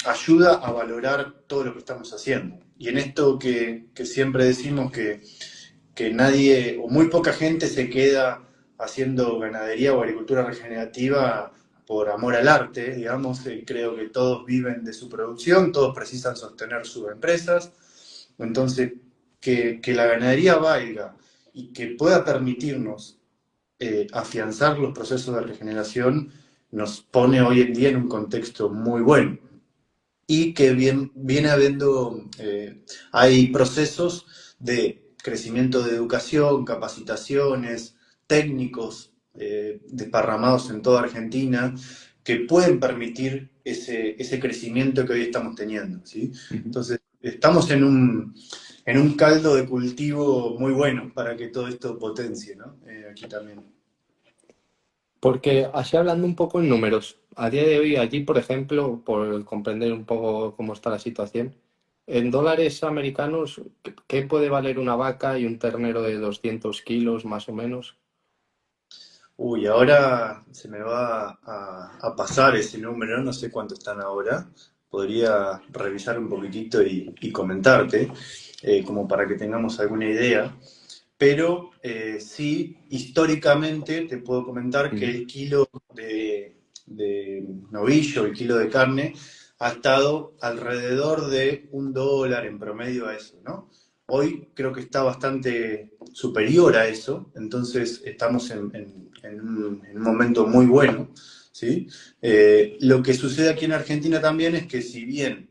ayuda a valorar todo lo que estamos haciendo. Y en esto que siempre decimos que nadie o muy poca gente se queda haciendo ganadería o agricultura regenerativa por amor al arte, digamos, creo que todos viven de su producción, todos precisan sostener sus empresas, entonces que la ganadería valga y que pueda permitirnos afianzar los procesos de regeneración nos pone hoy en día en un contexto muy bueno y que viene habiendo, hay procesos de crecimiento de educación, capacitaciones, técnicos desparramados en toda Argentina que pueden permitir ese crecimiento que hoy estamos teniendo, ¿sí? Ujú. Entonces, estamos en un caldo de cultivo muy bueno para que todo esto potencie, ¿no? Aquí también. Porque así hablando un poco en números, a día de hoy allí, por ejemplo, por comprender un poco cómo está la situación, en dólares americanos, ¿qué puede valer una vaca y un ternero de 200 kilos más o menos? Uy, ahora se me va a pasar ese número, no sé cuánto están ahora. Podría revisar un poquitito y comentarte, como para que tengamos alguna idea. Pero sí, históricamente te puedo comentar que Ujú. el kilo de novillo, el kilo de carne, ha estado alrededor de $1 en promedio a eso, ¿no? Hoy creo que está bastante superior a eso, entonces estamos en un momento muy bueno, ¿sí? Lo que sucede aquí en Argentina también es que si bien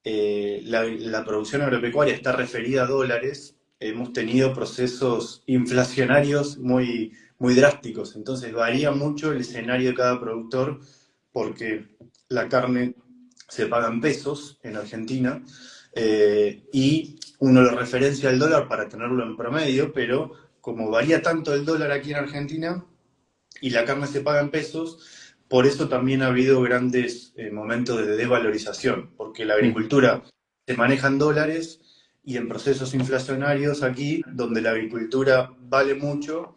la producción agropecuaria está referida a dólares, hemos tenido procesos inflacionarios muy drásticos, entonces varía mucho el escenario de cada productor porque la carne se paga en pesos en Argentina y uno lo referencia al dólar para tenerlo en promedio, pero como varía tanto el dólar aquí en Argentina, y la carne se paga en pesos, por eso también ha habido grandes momentos de desvalorización, porque la Ujú. agricultura se maneja en dólares y en procesos inflacionarios aquí, donde la agricultura vale mucho,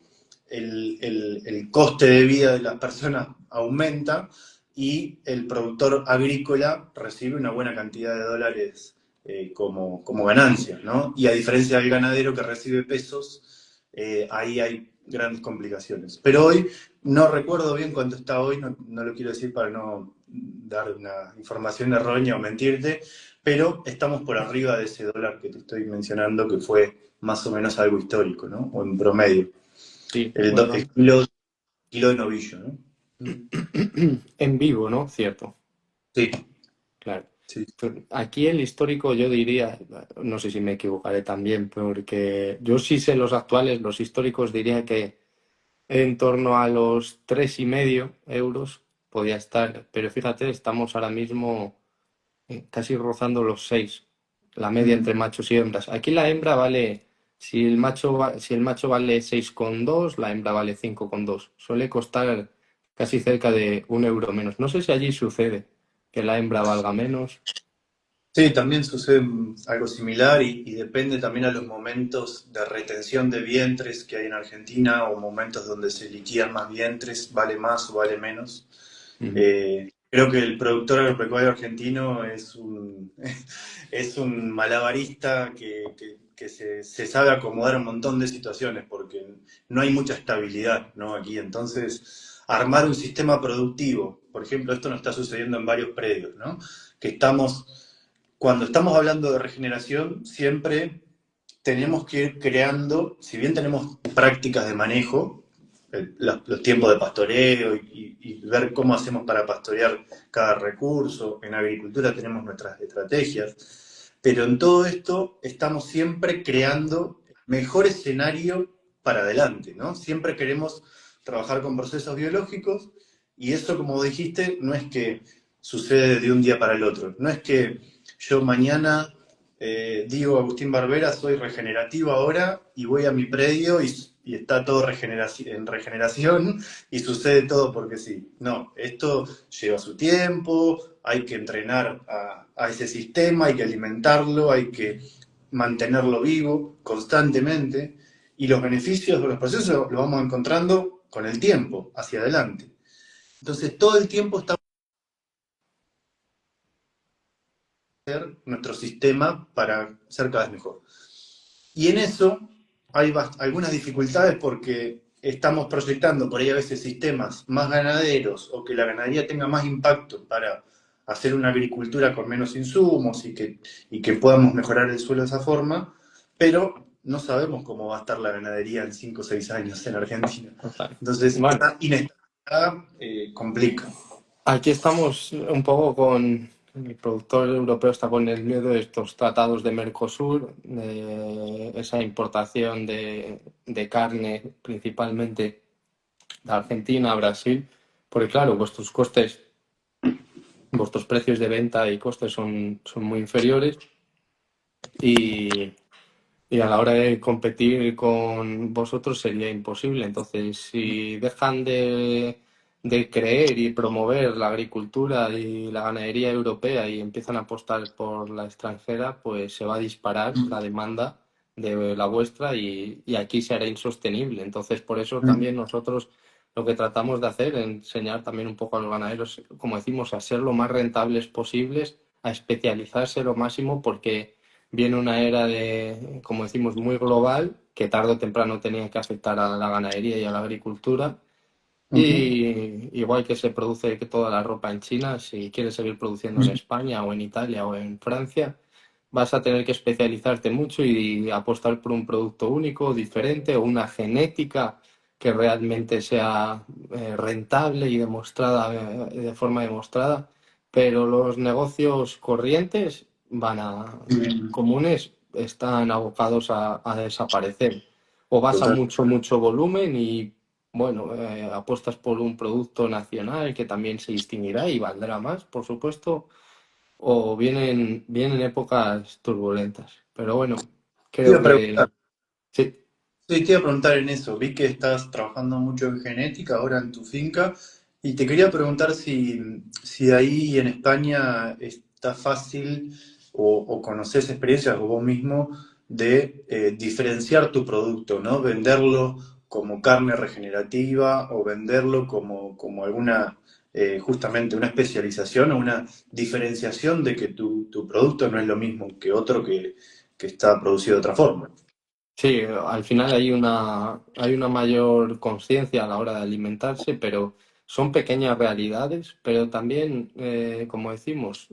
el coste de vida de las personas aumenta y el productor agrícola recibe una buena cantidad de dólares como ganancia, ¿no? Y a diferencia del ganadero que recibe pesos, ahí hay grandes complicaciones. Pero hoy no recuerdo bien cuánto está hoy, no lo quiero decir para no dar una información errónea o mentirte, pero estamos por arriba de ese dólar que te estoy mencionando, que fue más o menos algo histórico, ¿no? O en promedio. Sí, El bueno, kilo de novillo, ¿no? en vivo, ¿no? Cierto, Sí, claro. sí. Pero aquí el histórico yo diría, no sé si me equivocaré también, porque yo sí sé los actuales, los históricos diría que en torno a los 3,5 euros podía estar, pero fíjate, estamos ahora mismo casi rozando los 6, la media entre Mm. machos y hembras. Aquí la hembra vale, si el macho vale 6,2, la hembra vale 5,2. Suele costar casi cerca de 1 euro menos. No sé si allí sucede que la hembra valga menos. Sí, también sucede algo similar y depende también a los momentos de retención de vientres que hay en Argentina o momentos donde se liquidan más vientres, vale más o vale menos. Ujú. Creo que el productor agropecuario argentino es un malabarista que se sabe acomodar a un montón de situaciones porque no hay mucha estabilidad, ¿no? Aquí, entonces, armar un sistema productivo, por ejemplo, esto nos está sucediendo en varios predios, ¿no? Que cuando estamos hablando de regeneración, siempre tenemos que ir creando, si bien tenemos prácticas de manejo, los tiempos de pastoreo y ver cómo hacemos para pastorear cada recurso, en agricultura tenemos nuestras estrategias, pero en todo esto estamos siempre creando el mejor escenario para adelante, ¿no? Siempre queremos trabajar con procesos biológicos y eso, como dijiste, no es que sucede de un día para el otro, no es que yo mañana digo Agustín Barbera, soy regenerativo ahora y voy a mi predio y está todo en regeneración y sucede todo porque sí. No, esto lleva su tiempo, hay que entrenar a ese sistema, hay que alimentarlo, hay que mantenerlo vivo constantemente y los beneficios de los procesos los vamos encontrando con el tiempo, hacia adelante. Entonces todo el tiempo estamos nuestro sistema para ser cada vez mejor. Y en eso hay algunas dificultades porque estamos proyectando por ahí a veces sistemas más ganaderos o que la ganadería tenga más impacto para hacer una agricultura con menos insumos y que podamos mejorar el suelo de esa forma, pero no sabemos cómo va a estar la ganadería en 5 o 6 años en Argentina. Total. Entonces, Bueno, esta inestabilidad complica. aquí estamos un poco con el productor europeo está con el miedo de estos tratados de Mercosur, de esa importación de carne principalmente de Argentina a Brasil, porque claro, vuestros precios de venta y costes son muy inferiores y, y a la hora de competir con vosotros sería imposible. Entonces, si dejan de creer y promover la agricultura y la ganadería europea y empiezan a apostar por la extranjera, pues se va a disparar la demanda de la vuestra y aquí se hará insostenible. Entonces, por eso también nosotros lo que tratamos de hacer es enseñar también un poco a los ganaderos, como decimos, a ser lo más rentables posibles, a especializarse lo máximo porque viene una era de, como decimos, muy global, que tarde o temprano tenía que afectar a la ganadería y a la agricultura. Ujú. Y igual que se produce que toda la ropa en China, si quieres seguir produciendo en España o en Italia o en Francia, vas a tener que especializarte mucho y apostar por un producto único, diferente o una genética que realmente sea rentable y demostrada de forma demostrada. Pero los negocios corrientes comunes están abocados a desaparecer. O vas a Total. mucho, mucho volumen y bueno, apuestas por un producto nacional que también se distinguirá y valdrá más, por supuesto, o vienen épocas turbulentas. Pero bueno, Te iba creo a preguntar, que sí. Sí, te iba a preguntar en eso. Vi que estás trabajando mucho en genética ahora en tu finca y te quería preguntar si ahí en España está fácil o conoces experiencias o vos mismo de diferenciar tu producto, ¿no? Venderlo como carne regenerativa o venderlo como alguna, justamente una especialización o una diferenciación de que tu producto no es lo mismo que otro que está producido de otra forma. Sí, al final hay una mayor conciencia a la hora de alimentarse, pero son pequeñas realidades, pero también, como decimos,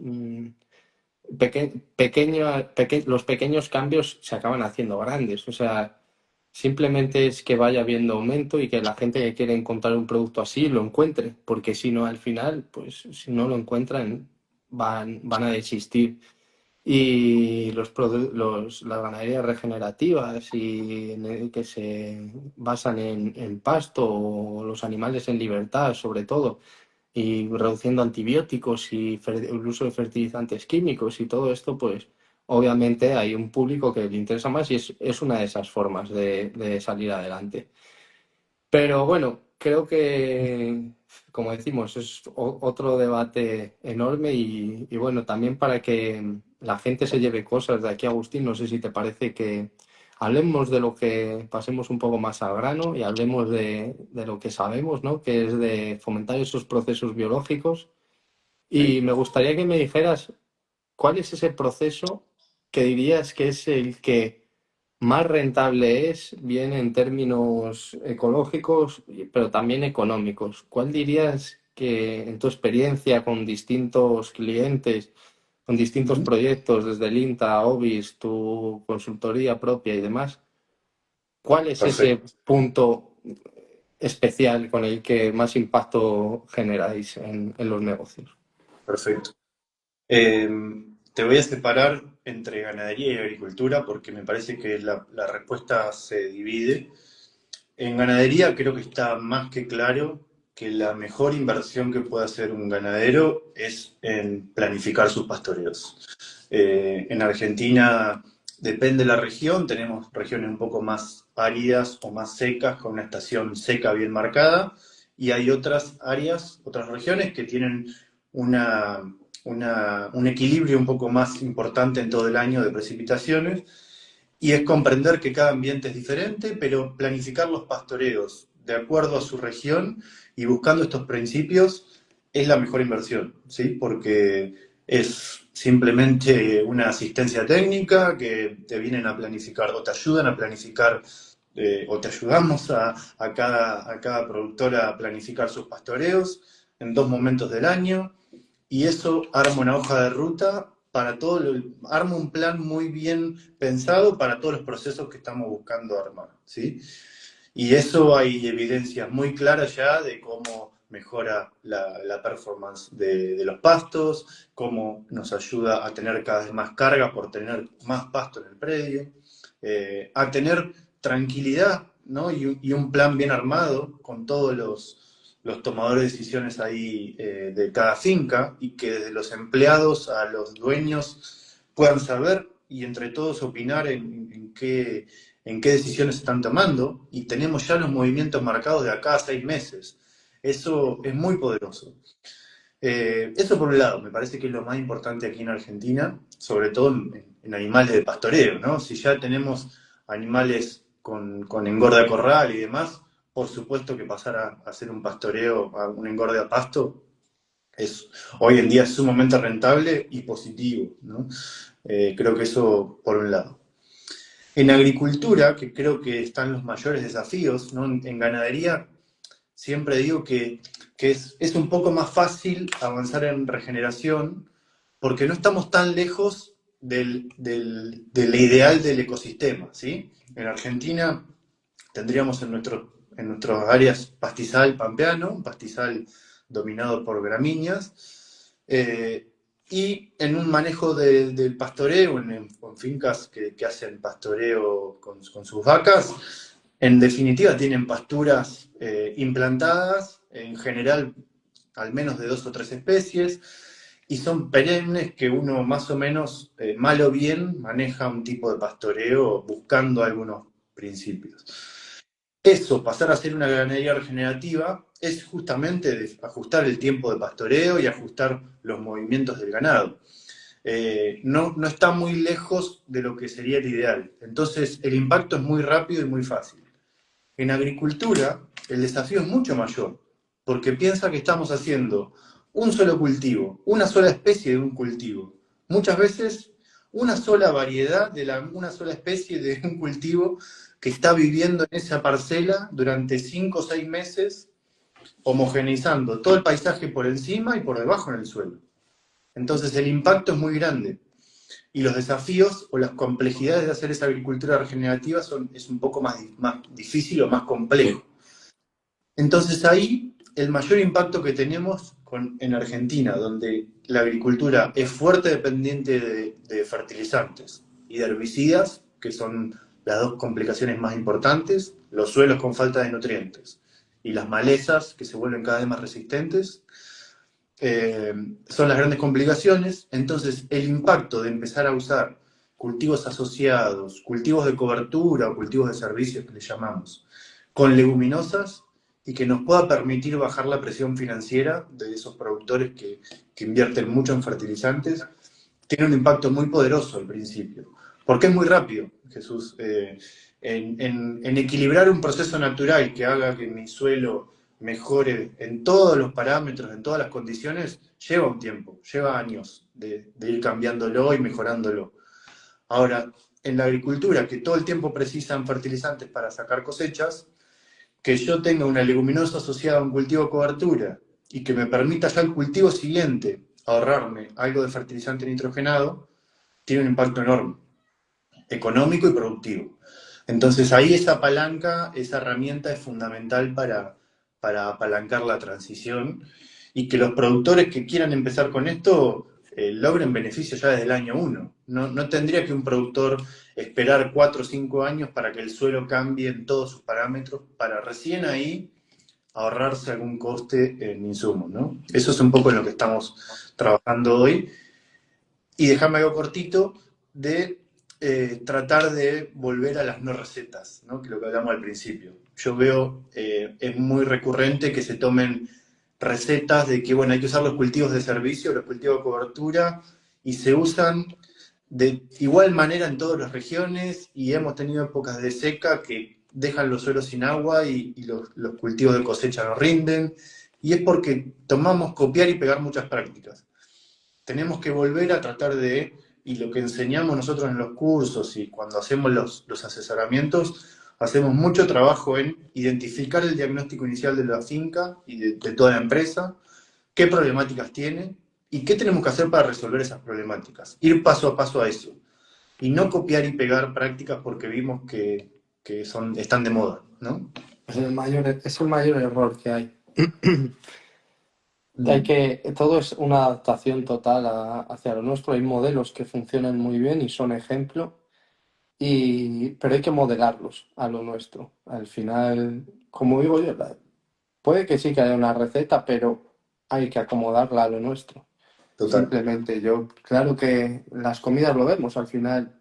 los pequeños cambios se acaban haciendo grandes. O sea, simplemente es que vaya habiendo aumento y que la gente que quiere encontrar un producto así lo encuentre, porque si no, al final, pues si no lo encuentran, van a desistir. Y las ganaderías regenerativas y que se basan en pasto o los animales en libertad, sobre todo, y reduciendo antibióticos y el uso de fertilizantes químicos y todo esto, pues obviamente hay un público que le interesa más y es una de esas formas de salir adelante. Pero bueno, creo que, como decimos, es otro debate enorme y bueno, también para que la gente se lleve cosas de aquí, Agustín, no sé si te parece que hablemos de lo que pasemos un poco más al grano y hablemos de lo que sabemos, ¿no? Que es de fomentar esos procesos biológicos. Y me gustaría que me dijeras cuál es ese proceso que dirías que es el que más rentable es, bien en términos ecológicos, pero también económicos. ¿Cuál dirías que en tu experiencia con distintos clientes, con distintos Ujú. proyectos, desde el INTA, OBIS, tu consultoría propia y demás, cuál es ese Perfecto, punto especial con el que más impacto generáis en los negocios? perfecto. Eh, Te voy a separar entre ganadería y agricultura porque me parece que la respuesta se divide. En ganadería creo que está más que claro que la mejor inversión que puede hacer un ganadero es en planificar sus pastoreos. En Argentina, depende de la región, tenemos regiones un poco más áridas o más secas, con una estación seca bien marcada, y hay otras áreas, otras regiones que tienen una, un equilibrio un poco más importante en todo el año de precipitaciones, y es comprender que cada ambiente es diferente, pero planificar los pastoreos de acuerdo a su región y buscando estos principios es la mejor inversión, ¿sí? Porque es simplemente una asistencia técnica que te vienen a planificar o te ayudan a planificar o te ayudamos a cada productor a planificar sus pastoreos en dos momentos del año y eso arma una hoja de ruta para todo, arma un plan muy bien pensado para todos los procesos que estamos buscando armar, ¿sí? Y eso hay evidencias muy claras ya de cómo mejora la performance de los pastos, cómo nos ayuda a tener cada vez más carga por tener más pasto en el predio, a tener tranquilidad, ¿no? Y un plan bien armado con todos los tomadores de decisiones ahí de cada finca y que desde los empleados a los dueños puedan saber y entre todos opinar en qué decisiones se están tomando y tenemos ya los movimientos marcados de acá a 6 meses. Eso es muy poderoso. Eso por un lado, me parece que es lo más importante aquí en Argentina, sobre todo en animales de pastoreo, ¿no? Si ya tenemos animales con engorda corral y demás, por supuesto que pasar a hacer un pastoreo, a un engorde a pasto, es, hoy en día es sumamente rentable y positivo, ¿no? Creo que eso por un lado. En agricultura, que creo que están los mayores desafíos, ¿no? En ganadería siempre digo que es un poco más fácil avanzar en regeneración porque no estamos tan lejos del ideal del ecosistema, ¿sí? En Argentina tendríamos en nuestras áreas pastizal pampeano, un pastizal dominado por gramíneas, y en un manejo del pastoreo, con fincas que hacen pastoreo con sus vacas, en definitiva tienen pasturas implantadas, en general al menos de dos o tres especies, y son perennes que uno más o menos, mal o bien, maneja un tipo de pastoreo buscando algunos principios. Eso, pasar a ser una ganadería regenerativa, es justamente de ajustar el tiempo de pastoreo y ajustar los movimientos del ganado. No está muy lejos de lo que sería el ideal. Entonces, el impacto es muy rápido y muy fácil. En agricultura, el desafío es mucho mayor, porque piensa que estamos haciendo un solo cultivo, una sola especie de un cultivo. Muchas veces, una sola variedad de una sola especie de un cultivo que está viviendo en esa parcela durante 5 o 6 meses, homogeneizando todo el paisaje por encima y por debajo en el suelo. Entonces el impacto es muy grande y los desafíos o las complejidades de hacer esa agricultura regenerativa es un poco más difícil o más complejo. Entonces ahí el mayor impacto que tenemos en Argentina, donde la agricultura es fuerte dependiente de fertilizantes y de herbicidas, que son las dos complicaciones más importantes, los suelos con falta de nutrientes y las malezas que se vuelven cada vez más resistentes, son las grandes complicaciones. Entonces el impacto de empezar a usar cultivos asociados, cultivos de cobertura o cultivos de servicios que le llamamos, con leguminosas y que nos pueda permitir bajar la presión financiera de esos productores que invierten mucho en fertilizantes, tiene un impacto muy poderoso al principio. Porque es muy rápido, Jesús. En equilibrar un proceso natural que haga que mi suelo mejore en todos los parámetros, en todas las condiciones, lleva un tiempo, lleva años de ir cambiándolo y mejorándolo. Ahora, en la agricultura, que todo el tiempo precisan fertilizantes para sacar cosechas, que yo tenga una leguminosa asociada a un cultivo de cobertura y que me permita ya el cultivo siguiente ahorrarme algo de fertilizante nitrogenado, tiene un impacto enorme, económico y productivo. Entonces ahí esa palanca, esa herramienta es fundamental para apalancar la transición y que los productores que quieran empezar con esto logren beneficios ya desde el año 1. No tendría que un productor esperar 4 o 5 años para que el suelo cambie en todos sus parámetros, para recién ahí ahorrarse algún coste en insumos, ¿no? Eso es un poco en lo que estamos trabajando hoy. Y déjame algo cortito de tratar de volver a las no recetas, ¿no? Que es lo que hablamos al principio. Yo veo, es muy recurrente que se tomen recetas de que, bueno, hay que usar los cultivos de servicio, los cultivos de cobertura, y se usan de igual manera en todas las regiones, y hemos tenido épocas de seca que dejan los suelos sin agua y los cultivos de cosecha no rinden, y es porque tomamos copiar y pegar muchas prácticas. Tenemos que volver a tratar de, y lo que enseñamos nosotros en los cursos y cuando hacemos los asesoramientos, hacemos mucho trabajo en identificar el diagnóstico inicial de la finca y de toda la empresa, qué problemáticas tiene y qué tenemos que hacer para resolver esas problemáticas. Ir paso a paso a eso. Y no copiar y pegar prácticas porque vimos que están de moda, ¿no? Es el mayor error que hay. Todo es una adaptación total hacia lo nuestro. Hay modelos que funcionan muy bien y son ejemplo, pero hay que modelarlos a lo nuestro. Al final, como digo yo, puede que sí que haya una receta, pero hay que acomodarla a lo nuestro. Total. Simplemente claro que las comidas lo vemos, al final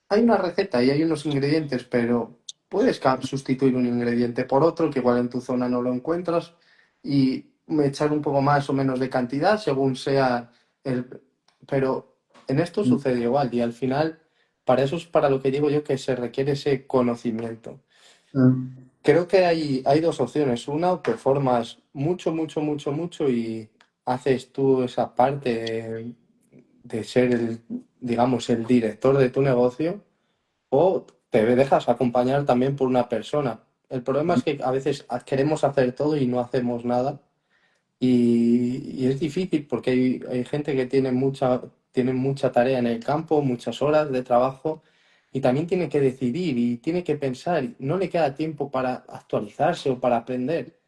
hay una receta y hay unos ingredientes, pero puedes sustituir un ingrediente por otro que igual en tu zona no lo encuentras y echar un poco más o menos de cantidad según sea el... Pero en esto sucede igual y al final para eso es para lo que digo yo que se requiere ese conocimiento. Creo que hay dos opciones. Una, o te formas mucho, mucho, mucho, mucho y haces tú esa parte de ser digamos, el director de tu negocio o te dejas acompañar también por una persona. El problema es que a veces queremos hacer todo y no hacemos nada y es difícil porque hay gente que tiene mucha tarea en el campo, muchas horas de trabajo y también tiene que decidir y tiene que pensar. No le queda tiempo para actualizarse o para aprender.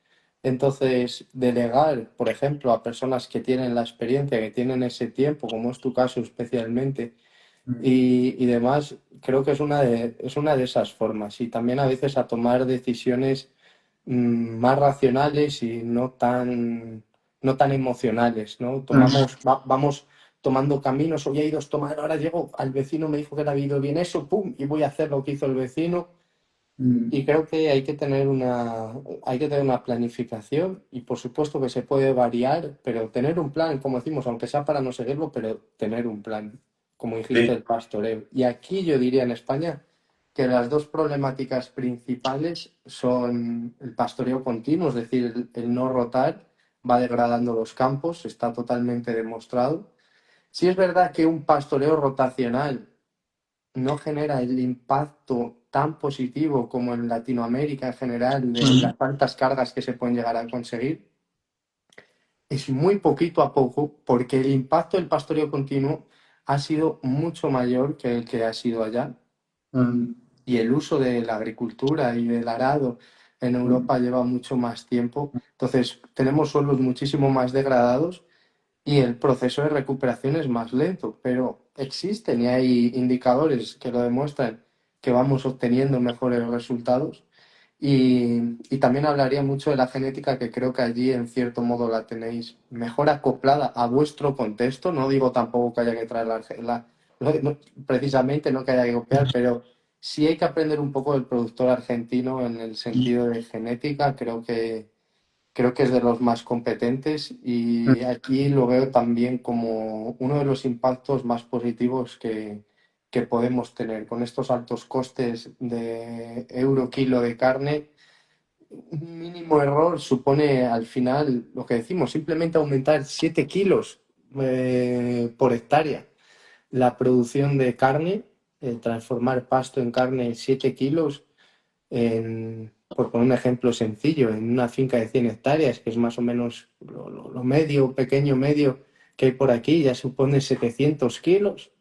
Entonces, delegar, por ejemplo, a personas que tienen la experiencia, que tienen ese tiempo, como es tu caso especialmente, y demás, creo que es una de esas formas. Y también a veces a tomar decisiones más racionales y no tan emocionales, ¿no? Vamos tomando caminos, hoy he ido a tomar, ahora llego, al vecino me dijo que le ha ido bien eso, pum, y voy a hacer lo que hizo el vecino. Mm, Y creo que hay que tener una planificación y por supuesto que se puede variar, pero tener un plan, como decimos, aunque sea para no seguirlo, pero tener un plan, como dijiste, sí. el pastoreo. Y aquí yo diría en España que las dos problemáticas principales son el pastoreo continuo, es decir, el no rotar, va degradando los campos, está totalmente demostrado. Sí es verdad que un pastoreo rotacional no genera el impacto tan positivo como en Latinoamérica en general de Mm, las altas cargas que se pueden llegar a conseguir. Es muy poquito a poco porque el impacto del pastoreo continuo ha sido mucho mayor que el que ha sido allá mm, y el uso de la agricultura y del arado en mm, Europa lleva mucho más tiempo. Entonces tenemos suelos muchísimo más degradados y el proceso de recuperación es más lento, pero existen y hay indicadores que lo demuestran que vamos obteniendo mejores resultados. Y también hablaría mucho de la genética, que creo que allí en cierto modo la tenéis mejor acoplada a vuestro contexto. No digo tampoco que haya que traer precisamente no que haya que copiar, pero sí hay que aprender un poco del productor argentino en el sentido de genética. Creo que es de los más competentes y aquí lo veo también como uno de los impactos más positivos que podemos tener. Con estos altos costes de euro kilo de carne, un mínimo error supone al final lo que decimos, simplemente aumentar 7 kilos por hectárea la producción de carne, transformar pasto en carne 7 kilos por poner un ejemplo sencillo, en una finca de 100 hectáreas, que es más o menos lo medio, pequeño medio que hay por aquí, ya supone 700 kilos,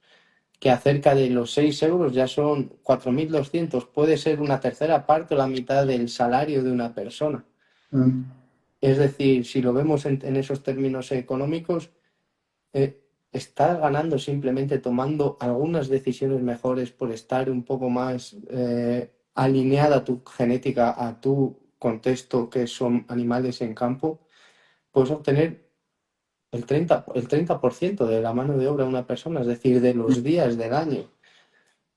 que acerca de los 6 euros ya son 4.200. Puede ser una tercera parte o la mitad del salario de una persona. mm. Es decir, si lo vemos en esos términos económicos, estás ganando simplemente tomando algunas decisiones mejores por estar un poco más alineada tu genética a tu contexto, que son animales en campo, puedes obtener el 30% de la mano de obra de una persona, es decir, de los días del año.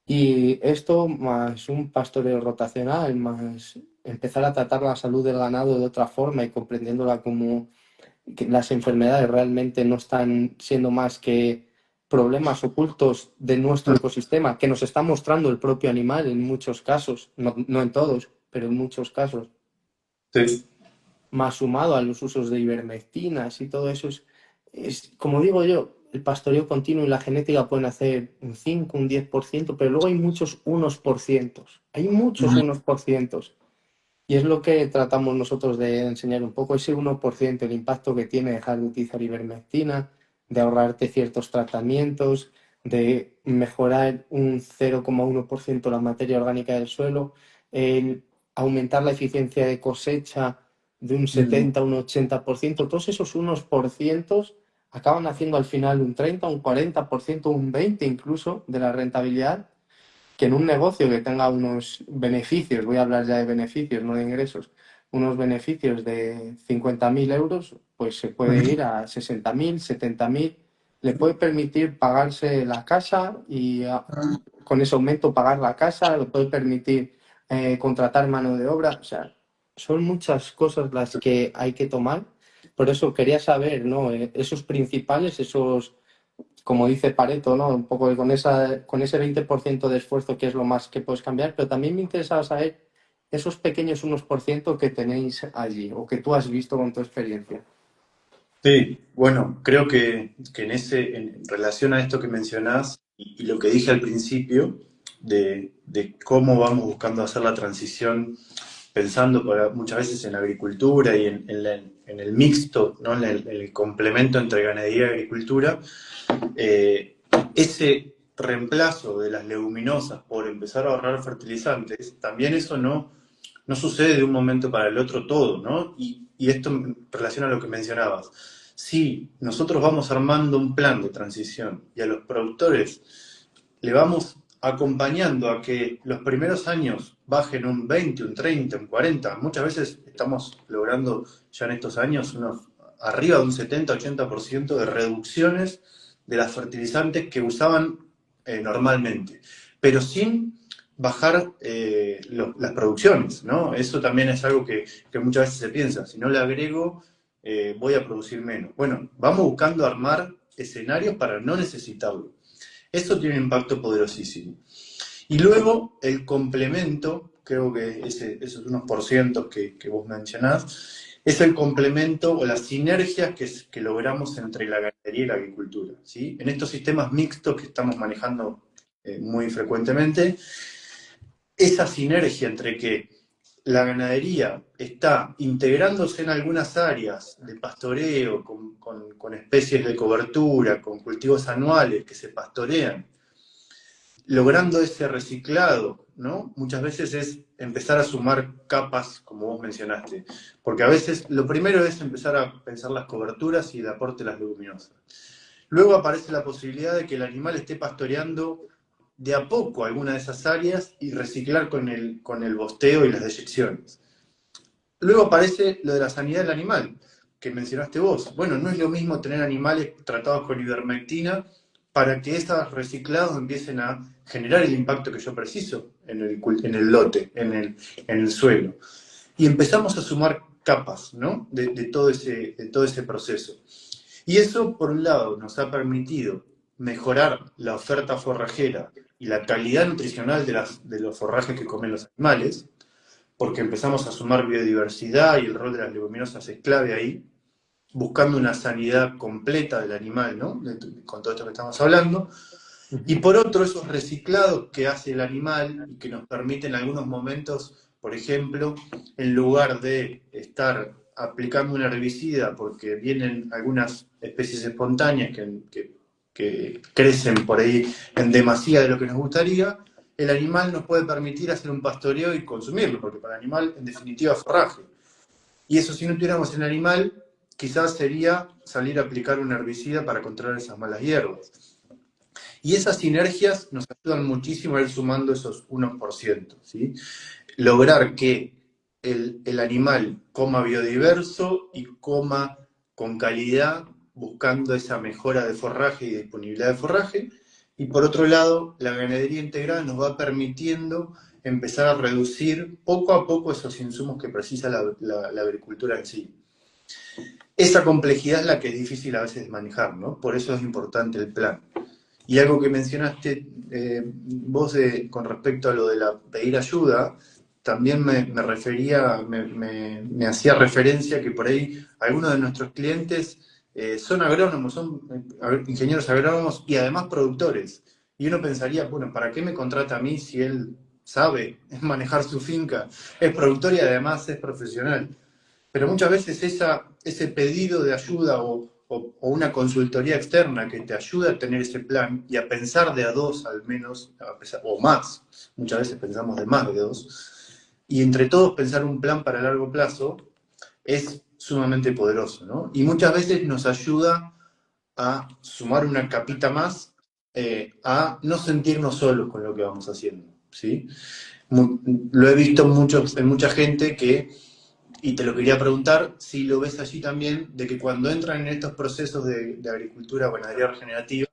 Y esto más un pastoreo rotacional, más empezar a tratar la salud del ganado de otra forma y comprendiéndola como que las enfermedades realmente no están siendo más que problemas ocultos de nuestro ecosistema, que nos está mostrando el propio animal en muchos casos, no en todos, pero en muchos casos, Sí, más sumado a los usos de ivermectinas y todo eso como digo yo, el pastoreo continuo y la genética pueden hacer un 5 un 10%, pero luego hay muchos unos por cientos, hay muchos unos por cientos. Y es lo que tratamos nosotros de enseñar un poco, ese 1%, el impacto que tiene dejar de utilizar ivermectina, de ahorrarte ciertos tratamientos, de mejorar un 0,1% la materia orgánica del suelo, el aumentar la eficiencia de cosecha de un mm, 70 un 80%. Todos esos unos por cientos acaban haciendo al final un 30 un 40%, un 20% incluso de la rentabilidad, que en un negocio que tenga unos beneficios, voy a hablar ya de beneficios, no de ingresos, unos beneficios de 50.000 euros, pues se puede ir a 60.000, 70.000, le puede permitir pagarse la casa y con ese aumento pagar la casa, le puede permitir contratar mano de obra, o sea, son muchas cosas las que hay que tomar. Por eso quería saber, ¿no? Esos principales, esos como dice Pareto, ¿no? Un poco con ese 20% de esfuerzo que es lo más que puedes cambiar, pero también me interesa saber esos pequeños unos por ciento que tenéis allí o que tú has visto con tu experiencia. sí. Bueno, creo que en relación a esto que mencionás y lo que dije al principio, de cómo vamos buscando hacer la transición pensando muchas veces en la agricultura y en el mixto, ¿no? En el complemento entre ganadería y agricultura, eh, ese reemplazo de las leguminosas por empezar a ahorrar fertilizantes, también eso no sucede de un momento para el otro todo, ¿no? Y esto en relación a lo que mencionabas. Si nosotros vamos armando un plan de transición y a los productores le vamos acompañando a que los primeros años bajen un 20, un 30, un 40, muchas veces estamos logrando ya en estos años arriba de un 70-80% de reducciones de las fertilizantes que usaban normalmente, pero sin bajar las producciones, ¿no? Eso también es algo que muchas veces se piensa, si no le agrego, voy a producir menos. Bueno, vamos buscando armar escenarios para no necesitarlo. Eso tiene un impacto poderosísimo. Y luego el complemento, creo que esos unos porcientos que vos mencionás, es el complemento o las sinergias que logramos entre la ganadería y la agricultura, ¿sí? En estos sistemas mixtos que estamos manejando muy frecuentemente, esa sinergia entre que la ganadería está integrándose en algunas áreas de pastoreo, con especies de cobertura, con cultivos anuales que se pastorean, logrando ese reciclado, ¿no? Muchas veces es empezar a sumar capas, como vos mencionaste, porque a veces lo primero es empezar a pensar las coberturas y el aporte de las leguminosas. Luego aparece la posibilidad de que el animal esté pastoreando de a poco alguna de esas áreas y reciclar con el bosteo y las deyecciones. Luego aparece lo de la sanidad del animal, que mencionaste vos. Bueno, no es lo mismo tener animales tratados con ivermectina para que esos reciclados empiecen a generar el impacto que yo preciso en el lote, en el suelo. Y empezamos a sumar capas, ¿no? de todo ese proceso. Y eso, por un lado, nos ha permitido mejorar la oferta forrajera y la calidad nutricional de los forrajes que comen los animales, porque empezamos a sumar biodiversidad y el rol de las leguminosas es clave ahí, buscando una sanidad completa del animal, ¿no? Con todo esto que estamos hablando. Y por otro, esos reciclados que hace el animal y que nos permiten en algunos momentos, por ejemplo, en lugar de estar aplicando un herbicida porque vienen algunas especies espontáneas que crecen por ahí en demasía de lo que nos gustaría, el animal nos puede permitir hacer un pastoreo y consumirlo, porque para el animal, en definitiva, es forraje. Y eso, si no tuviéramos el animal, quizás sería salir a aplicar un herbicida para controlar esas malas hierbas. Y esas sinergias nos ayudan muchísimo a ir sumando esos 1%, ¿sí? Lograr que el animal coma biodiverso y coma con calidad, buscando esa mejora de forraje y disponibilidad de forraje. Y por otro lado, la ganadería integrada nos va permitiendo empezar a reducir poco a poco esos insumos que precisa la agricultura en sí. Esa complejidad es la que es difícil a veces manejar, ¿no? Por eso es importante el plan. Y algo que mencionaste vos con respecto a lo de pedir ayuda, también me refería, me hacía referencia que por ahí algunos de nuestros clientes son agrónomos, son ingenieros agrónomos y además productores. Y uno pensaría, bueno, ¿para qué me contrata a mí si él sabe manejar su finca? Es productor y además es profesional. Pero muchas veces ese pedido de ayuda o una consultoría externa que te ayuda a tener ese plan y a pensar de a dos al menos, o más, muchas veces pensamos de más de dos, y entre todos pensar un plan para largo plazo es sumamente poderoso, ¿no? Y muchas veces nos ayuda a sumar una capita más, a no sentirnos solos con lo que vamos haciendo, ¿sí? Lo he visto en mucha gente y te lo quería preguntar si lo ves allí también, de que cuando entran en estos procesos de agricultura o ganadería regenerativa,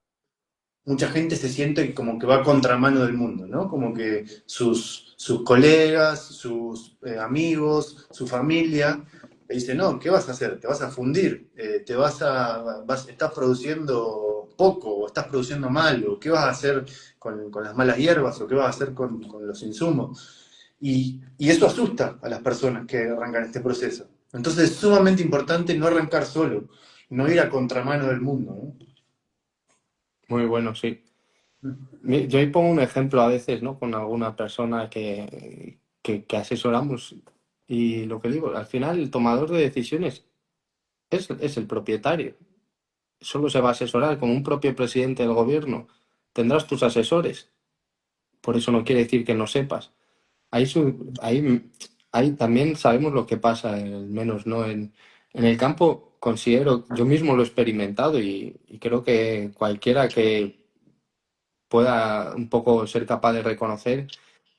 mucha gente se siente como que va a contramano del mundo, ¿no? Como que sus colegas, sus amigos, su familia, le dicen, no, ¿qué vas a hacer? Te vas a fundir, estás produciendo poco, o estás produciendo mal, o qué vas a hacer con las malas hierbas, o qué vas a hacer con los insumos. Y eso asusta a las personas que arrancan este proceso. Entonces es sumamente importante no arrancar solo, no ir a contramano del mundo, ¿no? Muy bueno, sí. Yo ahí pongo un ejemplo a veces, ¿no? Con alguna persona que asesoramos y lo que digo, al final el tomador de decisiones es el propietario. Solo se va a asesorar como un propio presidente del gobierno. Tendrás tus asesores. Por eso no quiere decir que no sepas. Ahí también sabemos lo que pasa, al menos no en el campo. Considero, yo mismo lo he experimentado y creo que cualquiera que pueda un poco ser capaz de reconocer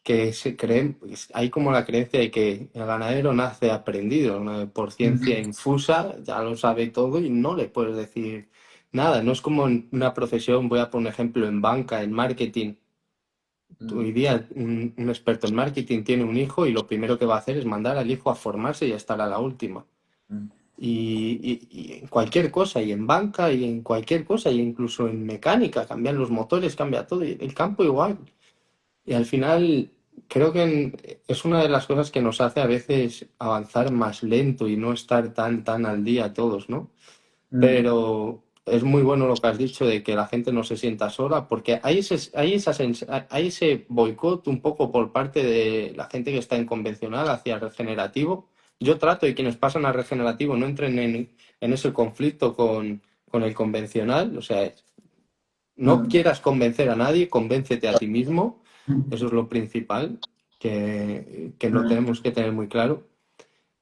que se creen, hay como la creencia de que el ganadero nace aprendido, ¿no? Por ciencia infusa, ya lo sabe todo y no le puedes decir nada, no es como en una profesión, voy a poner un ejemplo, en banca, en marketing. Mm, Hoy día un experto en marketing tiene un hijo y lo primero que va a hacer es mandar al hijo a formarse y a estar a la última. mm, Y en cualquier cosa, y en banca, y en cualquier cosa, y incluso en mecánica, cambian los motores, cambia todo, y el campo igual. Y al final creo que es una de las cosas que nos hace a veces avanzar más lento y no estar tan al día todos, ¿no? mm, Pero es muy bueno lo que has dicho de que la gente no se sienta sola, porque hay ese boicot un poco por parte de la gente que está en convencional hacia el regenerativo. Yo trato de quienes pasan al regenerativo no entren en ese conflicto con el convencional, o sea, no mm, quieras convencer a nadie, convéncete a ti mismo, mm, eso es lo principal, que lo mm, tenemos que tener muy claro.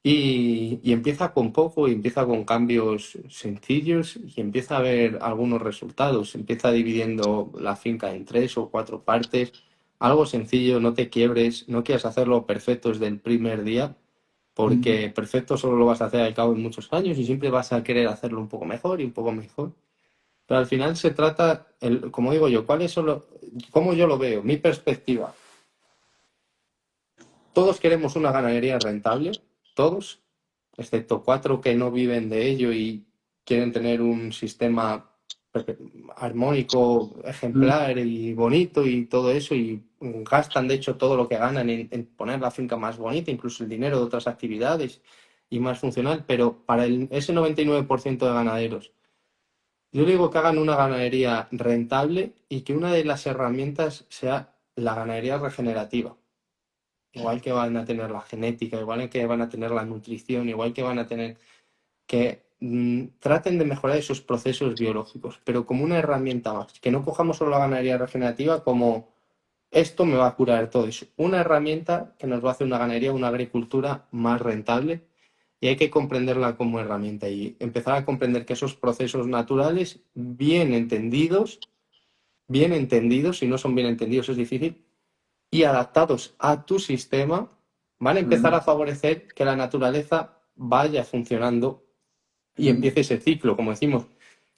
Y empieza con poco, y empieza con cambios sencillos, y empieza a ver algunos resultados. Empieza dividiendo la finca en 3 o 4 partes. Algo sencillo, no te quiebres, no quieras hacerlo perfecto desde el primer día, mm. porque perfecto solo lo vas a hacer al cabo de muchos años y siempre vas a querer hacerlo un poco mejor y un poco mejor. Pero al final se trata, como digo yo, cómo yo lo veo, mi perspectiva. Todos queremos una ganadería rentable, todos, excepto 4 que no viven de ello y quieren tener un sistema armónico, Mm, ejemplar y bonito y todo eso, y gastan de hecho todo lo que ganan en poner la finca más bonita, incluso el dinero de otras actividades y más funcional, pero para ese 99% de ganaderos, yo digo que hagan una ganadería rentable y que una de las herramientas sea la ganadería regenerativa. Igual que van a tener la genética, igual que van a tener la nutrición, igual que van a tener que traten de mejorar esos procesos biológicos, pero como una herramienta más, que no cojamos solo la ganadería regenerativa como esto me va a curar todo eso, una herramienta que nos va a hacer una ganadería, una agricultura más rentable, y hay que comprenderla como herramienta y empezar a comprender que esos procesos naturales, bien entendidos, si no son bien entendidos es difícil, y adaptados a tu sistema, van a empezar mm, a favorecer que la naturaleza vaya funcionando y mm, empiece ese ciclo, como decimos,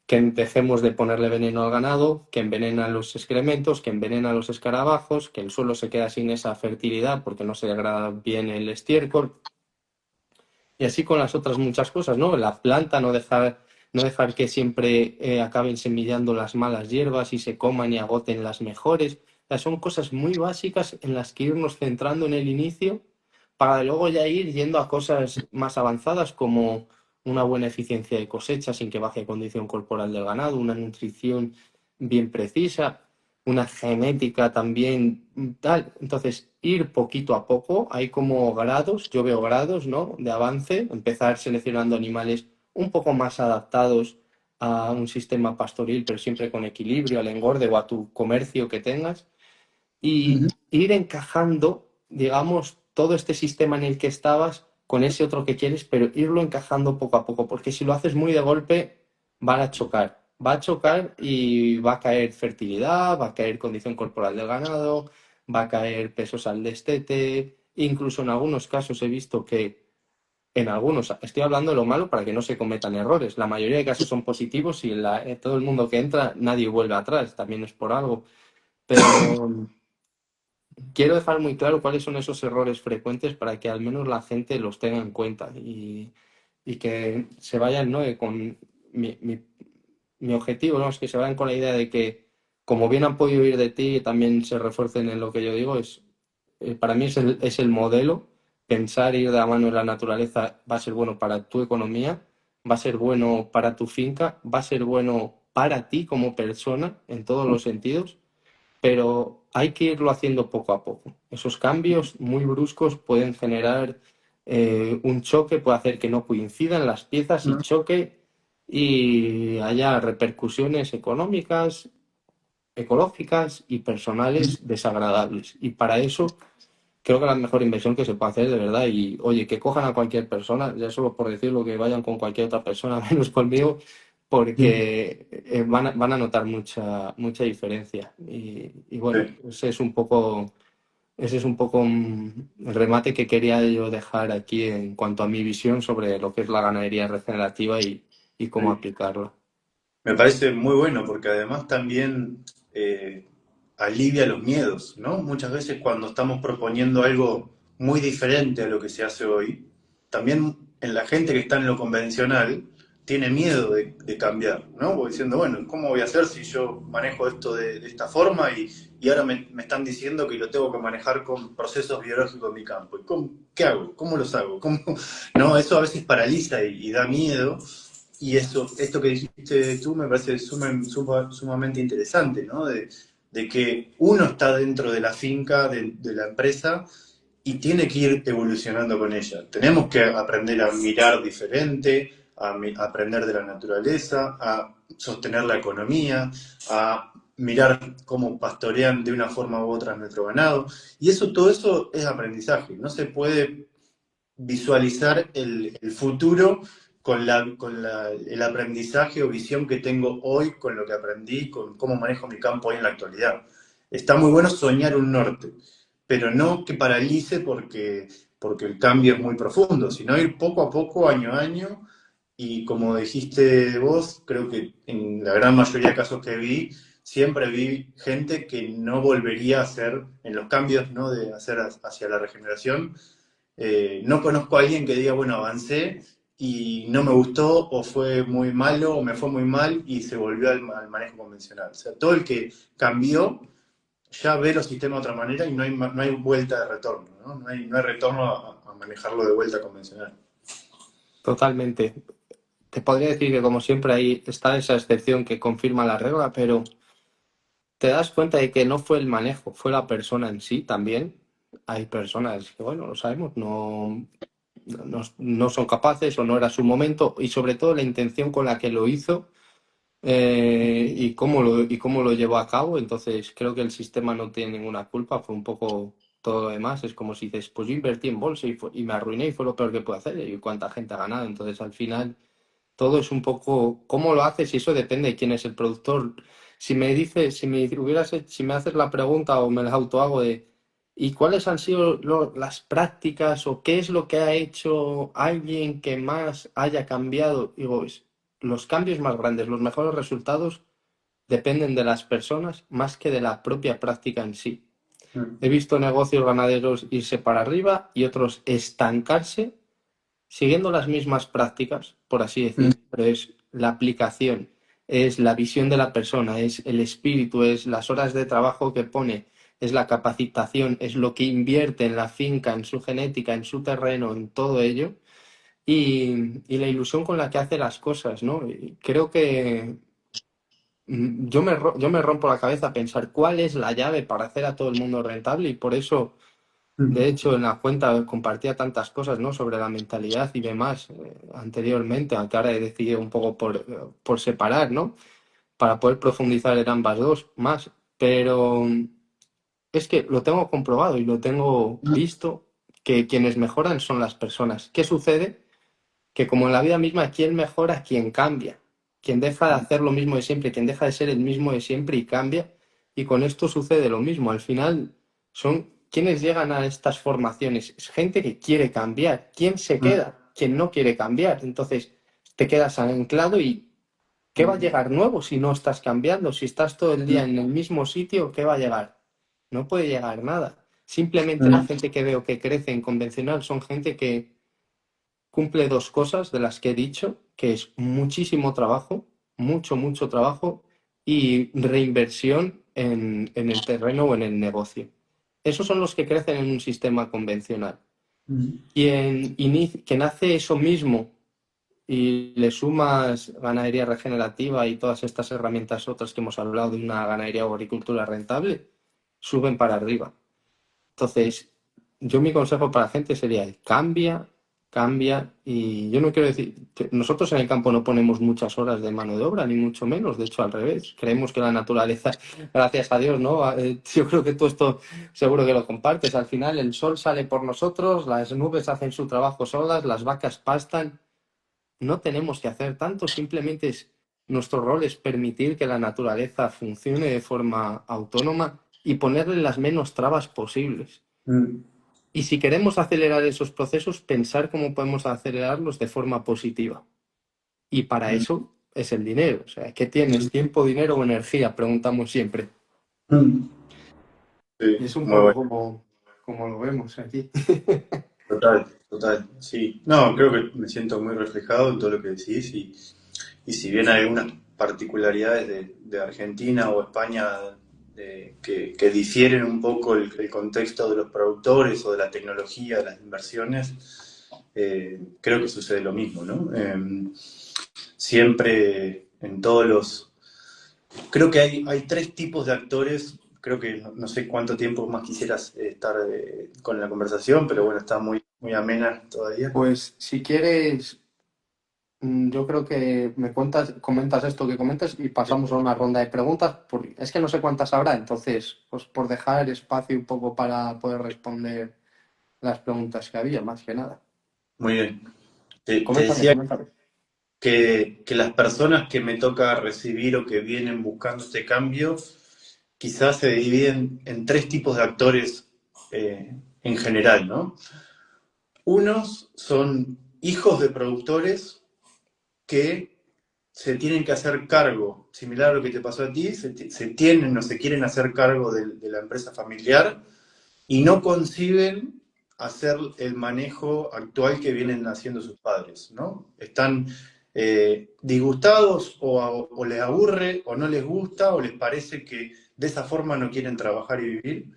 que dejemos de ponerle veneno al ganado, que envenena los excrementos, que envenena los escarabajos, que el suelo se queda sin esa fertilidad porque no se degrada bien el estiércol, y así con las otras muchas cosas, ¿no? La planta, no dejar que siempre acaben semillando las malas hierbas y se coman y agoten las mejores. O sea, son cosas muy básicas en las que irnos centrando en el inicio para luego ya ir yendo a cosas más avanzadas como una buena eficiencia de cosecha sin que baje condición corporal del ganado, una nutrición bien precisa, una genética también tal. Entonces, ir poquito a poco, hay como grados, yo veo grados, ¿no? De avance, empezar seleccionando animales un poco más adaptados a un sistema pastoril, pero siempre con equilibrio, al engorde o a tu comercio que tengas, y mm, ir encajando, digamos, todo este sistema en el que estabas con ese otro que quieres, pero irlo encajando poco a poco, porque si lo haces muy de golpe, va a chocar y va a caer fertilidad, va a caer condición corporal del ganado, va a caer pesos al destete, incluso en algunos casos he visto que estoy hablando de lo malo para que no se cometan errores, la mayoría de casos son positivos y todo el mundo que entra, nadie vuelve atrás, también es por algo, pero quiero dejar muy claro cuáles son esos errores frecuentes para que al menos la gente los tenga en cuenta y que se vayan, ¿no? Con mi objetivo, ¿no? Es que se vayan con la idea de que, como bien han podido oír de ti, también se refuercen en lo que yo digo, para mí es el modelo. Pensar ir de la mano de la naturaleza va a ser bueno para tu economía, va a ser bueno para tu finca, va a ser bueno para ti como persona en todos los sentidos, pero hay que irlo haciendo poco a poco. Esos cambios muy bruscos pueden generar un choque, puede hacer que no coincidan las piezas y mm, choque y haya repercusiones económicas, ecológicas y mm. personales desagradables. Y para eso creo que la mejor inversión que se puede hacer de verdad, y oye, que cojan a cualquier persona, ya solo por decirlo, que vayan con cualquier otra persona, menos conmigo, Sí, porque van a notar mucha diferencia. Y bueno, sí, ese es un poco el remate que quería yo dejar aquí en cuanto a mi visión sobre lo que es la ganadería regenerativa y cómo sí. aplicarla. Me parece muy bueno porque además también eh, alivia los miedos, ¿no? Muchas veces cuando estamos proponiendo algo muy diferente a lo que se hace hoy, también en la gente que está en lo convencional tiene miedo de cambiar, ¿no? Porque diciendo, bueno, ¿cómo voy a hacer si yo manejo esto de esta forma y ahora me están diciendo que lo tengo que manejar con procesos biológicos en mi campo? ¿Y qué hago? ¿Cómo los hago? No, eso a veces paraliza y da miedo. Y esto que dijiste tú me parece sumamente interesante, ¿no? De que uno está dentro de la finca, de la empresa, y tiene que ir evolucionando con ella. Tenemos que aprender a mirar diferente, a aprender de la naturaleza, a sostener la economía, a mirar cómo pastorean de una forma u otra nuestro ganado. Y todo eso es aprendizaje. No se puede visualizar el futuro el aprendizaje o visión que tengo hoy con lo que aprendí, con cómo manejo mi campo hoy en la actualidad. Está muy bueno soñar un norte, pero no que paralice porque el cambio es muy profundo, sino ir poco a poco, año a año, y como dijiste vos, creo que en la gran mayoría de casos que vi, siempre vi gente que no volvería a hacer, en los cambios, ¿no? De hacer hacia la regeneración, no conozco a alguien que diga, bueno, avancé y no me gustó, o fue muy malo, o me fue muy mal y se volvió al manejo convencional. O sea, todo el que cambió ya ve los sistemas de otra manera y no hay vuelta de retorno, ¿no? No hay retorno a manejarlo de vuelta convencional. Totalmente. Te podría decir que como siempre ahí está esa excepción que confirma la regla, pero te das cuenta de que no fue el manejo, fue la persona en sí también. Hay personas que, bueno, lo sabemos, no son capaces o no era su momento y sobre todo la intención con la que lo hizo y cómo lo llevó a cabo. Entonces creo que el sistema no tiene ninguna culpa, fue un poco todo lo demás. Es como si dices, pues yo invertí en bolsa y me arruiné y fue lo peor que pude hacer y cuánta gente ha ganado. Entonces al final todo es un poco cómo lo haces y eso depende de quién es el productor. Si me haces la pregunta o me la autohago de ¿y cuáles han sido las prácticas o qué es lo que ha hecho alguien que más haya cambiado? Digo, los cambios más grandes, los mejores resultados dependen de las personas más que de la propia práctica en sí. He Mm. visto negocios ganaderos irse para arriba y otros estancarse siguiendo las mismas prácticas, por así Mm. decir, pero es la aplicación, es la visión de la persona, es el espíritu, es las horas de trabajo que pone, es la capacitación, es lo que invierte en la finca, en su genética, en su terreno, en todo ello, y la ilusión con la que hace las cosas, ¿no? Y creo que yo me rompo la cabeza a pensar cuál es la llave para hacer a todo el mundo rentable y por eso de Mm. hecho, en la cuenta compartía tantas cosas, ¿no? Sobre la mentalidad y demás anteriormente, aunque ahora he decidido un poco por separar, ¿no? Para poder profundizar en ambas dos más. Pero es que lo tengo comprobado y lo tengo visto, que quienes mejoran son las personas. ¿Qué sucede? Que como en la vida misma, ¿quién mejora? Quien cambia. Quien deja de hacer lo mismo de siempre, quien deja de ser el mismo de siempre y cambia. Y con esto sucede lo mismo. Al final son quienes llegan a estas formaciones. Es gente que quiere cambiar. ¿Quién se Mm. queda? Quien no quiere cambiar. Entonces te quedas anclado y ¿qué va a Mm. llegar nuevo si no estás cambiando? Si estás todo el día en el mismo sitio, ¿qué va a llegar? No puede llegar nada. Simplemente la Mm. gente que veo que crece en convencional son gente que cumple dos cosas de las que he dicho, que es muchísimo trabajo, mucho trabajo y reinversión en el terreno o en el negocio. Esos son los que crecen en un sistema convencional. Mm. Quien hace eso mismo y le sumas ganadería regenerativa y todas estas herramientas otras que hemos hablado de una ganadería o agricultura rentable, suben para arriba. Entonces, yo mi consejo para la gente sería el cambia, cambia, y yo no quiero decir que nosotros en el campo no ponemos muchas horas de mano de obra, ni mucho menos, de hecho al revés, creemos que la naturaleza, gracias a Dios, ¿no? Yo creo que tú esto seguro que lo compartes, al final el sol sale por nosotros, las nubes hacen su trabajo solas, las vacas pastan, no tenemos que hacer tanto, simplemente nuestro rol es permitir que la naturaleza funcione de forma autónoma y ponerle las menos trabas posibles. Mm. Y si queremos acelerar esos procesos, pensar cómo podemos acelerarlos de forma positiva. Y para Mm. eso es el dinero. O sea, ¿qué tienes? ¿Tiempo, dinero o energía? Preguntamos siempre. Mm. Y es Sí, un muy poco bueno. como lo vemos aquí. Total, total, sí. No, creo que me siento muy reflejado en todo lo que decís y si bien hay algunas particularidades de Argentina o España que difieren un poco el contexto de los productores o de la tecnología, de las inversiones, creo que sucede lo mismo, ¿no? Siempre en todos los... Creo que hay tres tipos de actores. Creo que no sé cuánto tiempo más quisieras estar con la conversación, pero bueno, está muy, muy amena todavía. Pues si quieres, yo creo que comentas esto que comentas y pasamos a una ronda de preguntas. Es que no sé cuántas habrá, entonces, pues por dejar espacio un poco para poder responder las preguntas que había, más que nada. Muy bien. Te Coméntame, decía coméntame. que las personas que me toca recibir o que vienen buscando este cambio, quizás se dividen en tres tipos de actores en general, ¿no? Unos son hijos de productores que se tienen que hacer cargo, similar a lo que te pasó a ti, se tienen o se quieren hacer cargo de la empresa familiar y no conciben hacer el manejo actual que vienen haciendo sus padres, ¿no? Están disgustados o les aburre o no les gusta o les parece que de esa forma no quieren trabajar y vivir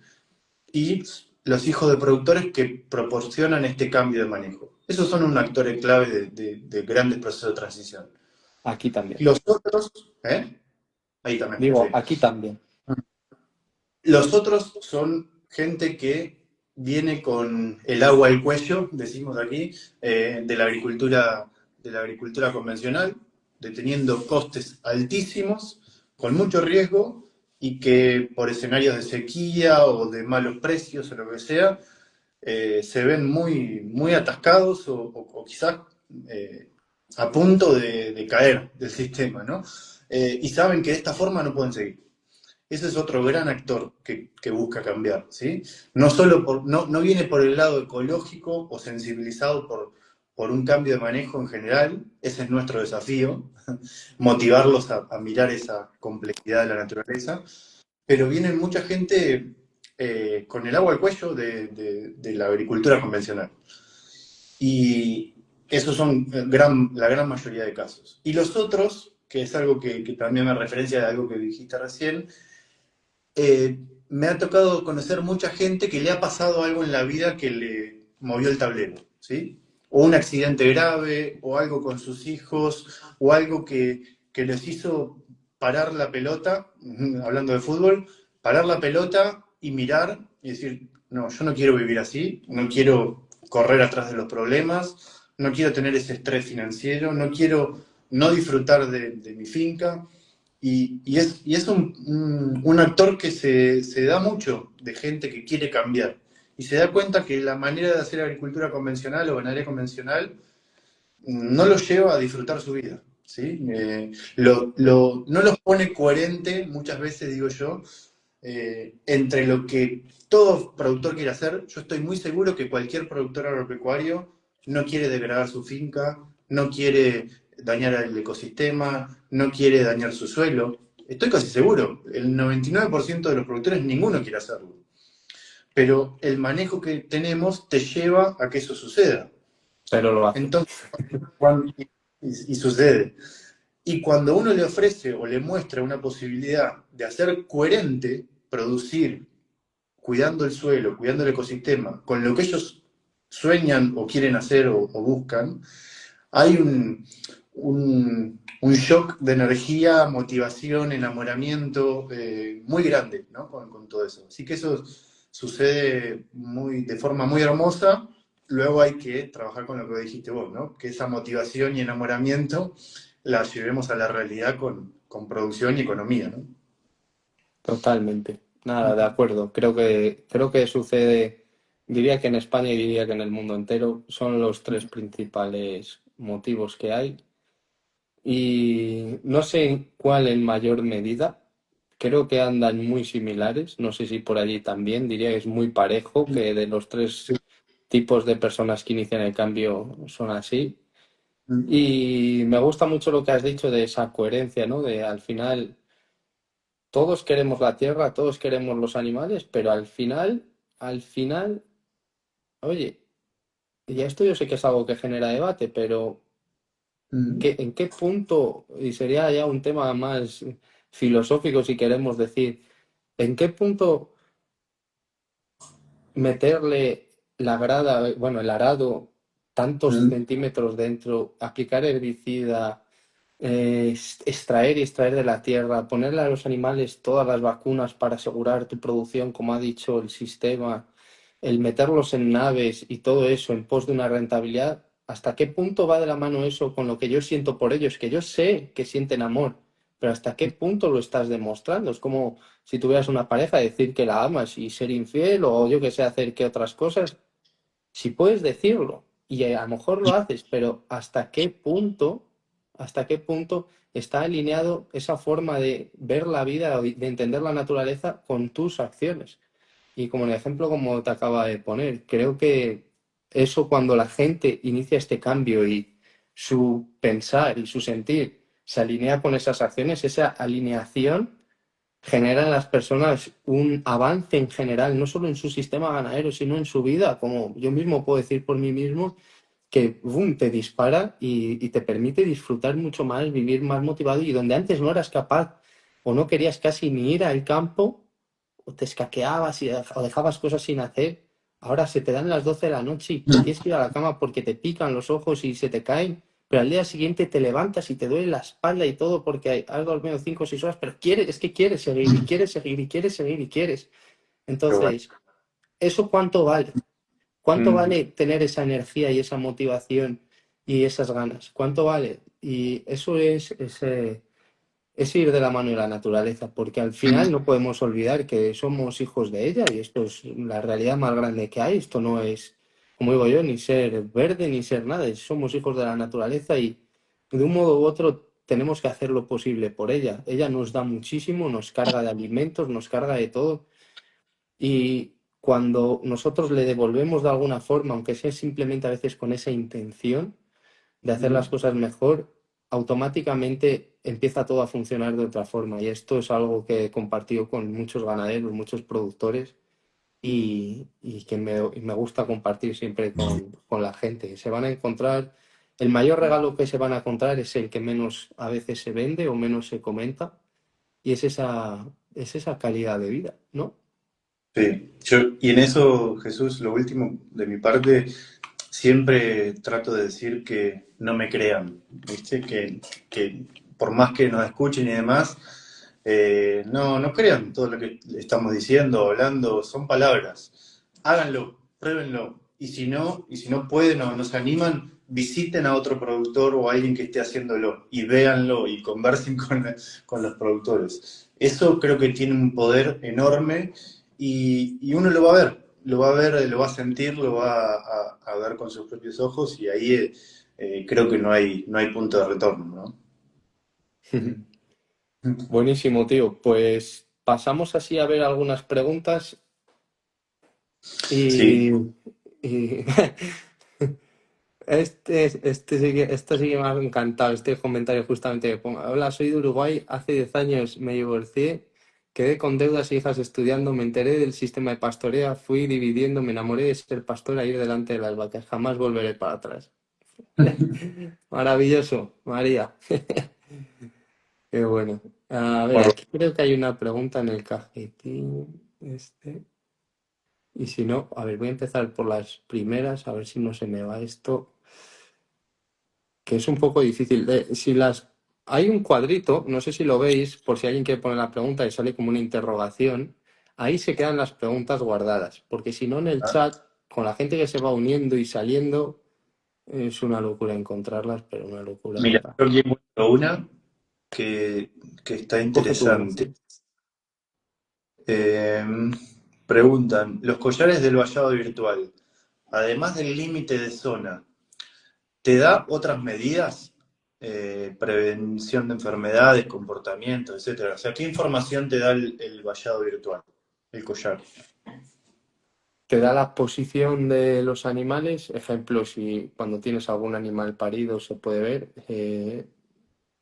y los hijos de productores que proporcionan este cambio de manejo. Esos son un actor clave de grandes procesos de transición. Aquí también. Los otros, ¿eh? Ahí también, Digo, perfecto. aquí también. Los otros son gente que viene con el agua al cuello, decimos aquí, de la agricultura convencional, de teniendo costes altísimos, con mucho riesgo y que por escenarios de sequía o de malos precios o lo que sea, se ven muy, muy atascados o quizás eh, a punto de caer del sistema, ¿no? Y saben que de esta forma no pueden seguir. Ese es otro gran actor que busca cambiar, ¿sí? No, solo no viene por el lado ecológico o sensibilizado por un cambio de manejo en general, ese es nuestro desafío, motivarlos a mirar esa complejidad de la naturaleza, pero viene mucha gente con el agua al cuello de la agricultura convencional. Y esos son la gran mayoría de casos. Y los otros, que es algo que también me referencia a algo que dijiste recién, me ha tocado conocer mucha gente que le ha pasado algo en la vida que le movió el tablero, ¿sí? O un accidente grave, o algo con sus hijos, o algo que les hizo parar la pelota, hablando de fútbol, parar la pelota y mirar y decir, no, yo no quiero vivir así, no quiero correr atrás de los problemas, no quiero tener ese estrés financiero, no quiero no disfrutar de mi finca. Y es un actor que se da mucho de gente que quiere cambiar. Y se da cuenta que la manera de hacer agricultura convencional o ganadería convencional no los lleva a disfrutar su vida. ¿Sí? No los pone coherente, muchas veces digo yo, entre lo que todo productor quiere hacer. Yo estoy muy seguro que cualquier productor agropecuario no quiere degradar su finca, no quiere dañar el ecosistema, no quiere dañar su suelo. Estoy casi seguro, el 99% de los productores ninguno quiere hacerlo. Pero el manejo que tenemos te lleva a que eso suceda. Pero lo hace. Entonces, y sucede. Y cuando uno le ofrece o le muestra una posibilidad de hacer coherente, producir cuidando el suelo, cuidando el ecosistema, con lo que ellos sueñan o quieren hacer o buscan, hay un shock de energía, motivación, enamoramiento muy grande, ¿no? Con todo eso. Así que eso sucede de forma muy hermosa. Luego hay que trabajar con lo que dijiste vos, ¿no? Que esa motivación y enamoramiento la llevemos a la realidad con producción y economía, ¿no? Totalmente. Nada, de acuerdo. Creo que sucede, diría que en España y diría que en el mundo entero, son los tres principales motivos que hay. Y no sé cuál en mayor medida. Creo que andan muy similares. No sé si por allí también. Diría que es muy parejo, que de los tres tipos de personas que inician el cambio son así. Mm, Y me gusta mucho lo que has dicho de esa coherencia, ¿no? De al final, todos queremos la tierra, todos queremos los animales, pero al final, oye, y esto yo sé que es algo que genera debate, pero mm, ¿en qué punto, y sería ya un tema más filosófico si queremos decir, en qué punto meterle la grada, bueno, el arado, tantos mm, centímetros dentro, aplicar herbicida, extraer y extraer de la tierra, ponerle a los animales todas las vacunas para asegurar tu producción, como ha dicho el sistema, el meterlos en naves y todo eso en pos de una rentabilidad, ¿hasta qué punto va de la mano eso con lo que yo siento por ellos? Que yo sé que sienten amor, pero ¿hasta qué punto lo estás demostrando? Es como si tuvieras una pareja, decir que la amas y ser infiel o yo que sé, hacer que otras cosas. Si puedes decirlo y a lo mejor lo haces, pero hasta qué punto está alineado esa forma de ver la vida, de entender la naturaleza con tus acciones? Y como el ejemplo como te acaba de poner, creo que eso cuando la gente inicia este cambio y su pensar y su sentir se alinea con esas acciones, esa alineación genera en las personas un avance en general, no solo en su sistema ganadero, sino en su vida, como yo mismo puedo decir por mí mismo, que boom, te dispara y te permite disfrutar mucho más, vivir más motivado y donde antes no eras capaz o no querías casi ni ir al campo, o te escaqueabas o dejabas cosas sin hacer, ahora se te dan las 12 de la noche y te tienes que ir a la cama porque te pican los ojos y se te caen, pero al día siguiente te levantas y te duele la espalda y todo porque has dormido 5 o 6 horas, pero quieres, es que quieres seguir y quieres seguir y quieres seguir y quieres. qué bueno. Entonces, ¿eso cuánto vale? ¿Cuánto Mm, vale tener esa energía y esa motivación y esas ganas? ¿Cuánto vale? Y eso es ir de la mano de la naturaleza, porque al final no podemos olvidar que somos hijos de ella y esto es la realidad más grande que hay. Esto no es, como digo yo, ni ser verde ni ser nada. Somos hijos de la naturaleza y de un modo u otro tenemos que hacer lo posible por ella. Ella nos da muchísimo, nos carga de alimentos, nos carga de todo y cuando nosotros le devolvemos de alguna forma, aunque sea simplemente a veces con esa intención, de hacer las mm, cosas mejor, automáticamente empieza todo a funcionar de otra forma. Y esto es algo que he compartido con muchos ganaderos, muchos productores y que me gusta compartir siempre con la gente. Se van a encontrar, el mayor regalo que se van a encontrar es el que menos a veces se vende o menos se comenta y es esa calidad de vida, ¿no? sí. Y en eso, Jesús, lo último de mi parte, siempre trato de decir que no me crean, ¿viste? Que por más que nos escuchen y demás, no crean todo lo que le estamos diciendo, hablando, son palabras. Háganlo, pruébenlo. Y si no pueden o no se animan, visiten a otro productor o a alguien que esté haciéndolo y véanlo y conversen con los productores. Eso creo que tiene un poder enorme y uno lo va a ver, lo va a ver, lo va a sentir, lo va a ver con sus propios ojos y ahí creo que no hay punto de retorno, ¿no? Buenísimo, tío. Pues pasamos así a ver algunas preguntas y, Sí, y esto sí que me ha encantado, este comentario justamente que pongo. Hola, soy de Uruguay, hace 10 años me divorcié, quedé con deudas e hijas estudiando, me enteré del sistema de pastoreo, fui dividiendo, me enamoré de ser pastor, a ir delante de las vacas, jamás volveré para atrás. Maravilloso, María, qué bueno. A ver, bueno, aquí creo que hay una pregunta en el cajetín, este, y si no, a ver, voy a empezar por las primeras, a ver si no se me va esto. Que es un poco difícil. Si las hay un cuadrito, no sé si lo veis, por si alguien quiere poner la pregunta y sale como una interrogación, ahí se quedan las preguntas guardadas, porque si no en el chat, con la gente que se va uniendo y saliendo, es una locura encontrarlas, pero una locura mira, total. yo aquí encuentro una que, que está Coge tú una, interesante. sí. Eh, Preguntan, los collares del vallado virtual, además del límite de zona, ¿te da otras medidas? Prevención de enfermedades, comportamientos, etcétera. O sea, ¿qué información te da el vallado virtual, el collar? te da la posición de los animales. Ejemplo, si cuando tienes algún animal parido se puede ver.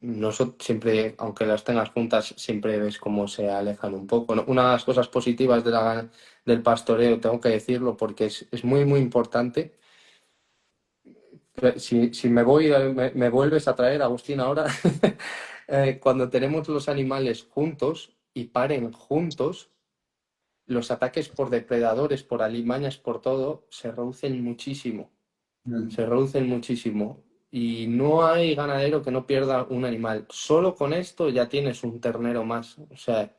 Nosotros siempre, aunque las tengas juntas, siempre ves cómo se alejan un poco, ¿no? Una de las cosas positivas del pastoreo, tengo que decirlo, porque es muy, muy importante. Si me voy, me vuelves a traer, Agustín, ahora, cuando tenemos los animales juntos y paren juntos, los ataques por depredadores, por alimañas, por todo, se reducen muchísimo. Mm. Se reducen muchísimo. Y no hay ganadero que no pierda un animal. Solo con esto ya tienes un ternero más. O sea,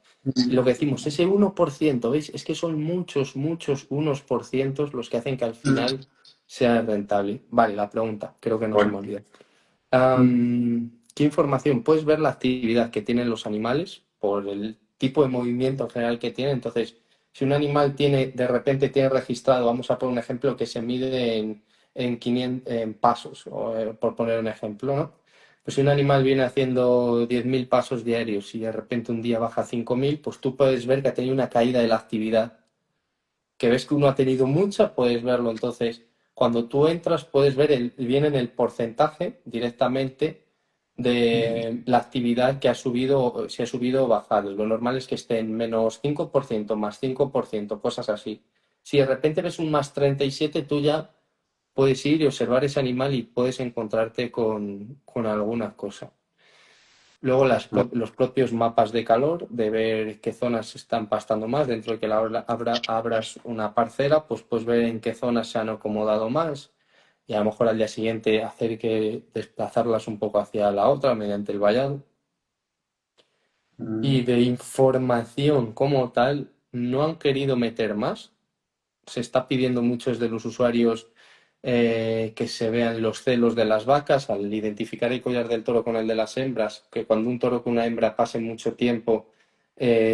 lo que decimos, ese 1%, ¿veis? Es que son muchos, muchos unos por cientos los que hacen que al Mm. final sea rentable. Vale, la pregunta, creo que no se me Bueno. olvida. Mm. ¿Qué información? Puedes ver la actividad que tienen los animales por el tipo de movimiento en general que tienen. Entonces, si un animal tiene, de repente tiene registrado, vamos a poner un ejemplo que se mide en 500 en pasos, por poner un ejemplo, ¿no? Pues si un animal viene haciendo 10.000 pasos diarios y de repente un día baja 5.000, pues tú puedes ver que ha tenido una caída de la actividad. Que ves que uno ha tenido mucha, puedes verlo. Entonces, cuando tú entras, puedes ver, viene en el porcentaje directamente de la actividad que ha subido, si ha subido o bajado. Lo normal es que esté en -5%, +5%, cosas así. Si de repente ves un +37, tú ya puedes ir y observar ese animal y puedes encontrarte con alguna cosa. Luego los propios mapas de calor, de ver qué zonas se están pastando más. Dentro de que abras una parcela, pues puedes ver en qué zonas se han acomodado más y a lo mejor al día siguiente hacer que desplazarlas un poco hacia la otra mediante el vallado. Y Mm. de información como tal, no han querido meter más. Se está pidiendo mucho desde los usuarios que se vean los celos de las vacas al identificar el collar del toro con el de las hembras, que cuando un toro con una hembra pase mucho tiempo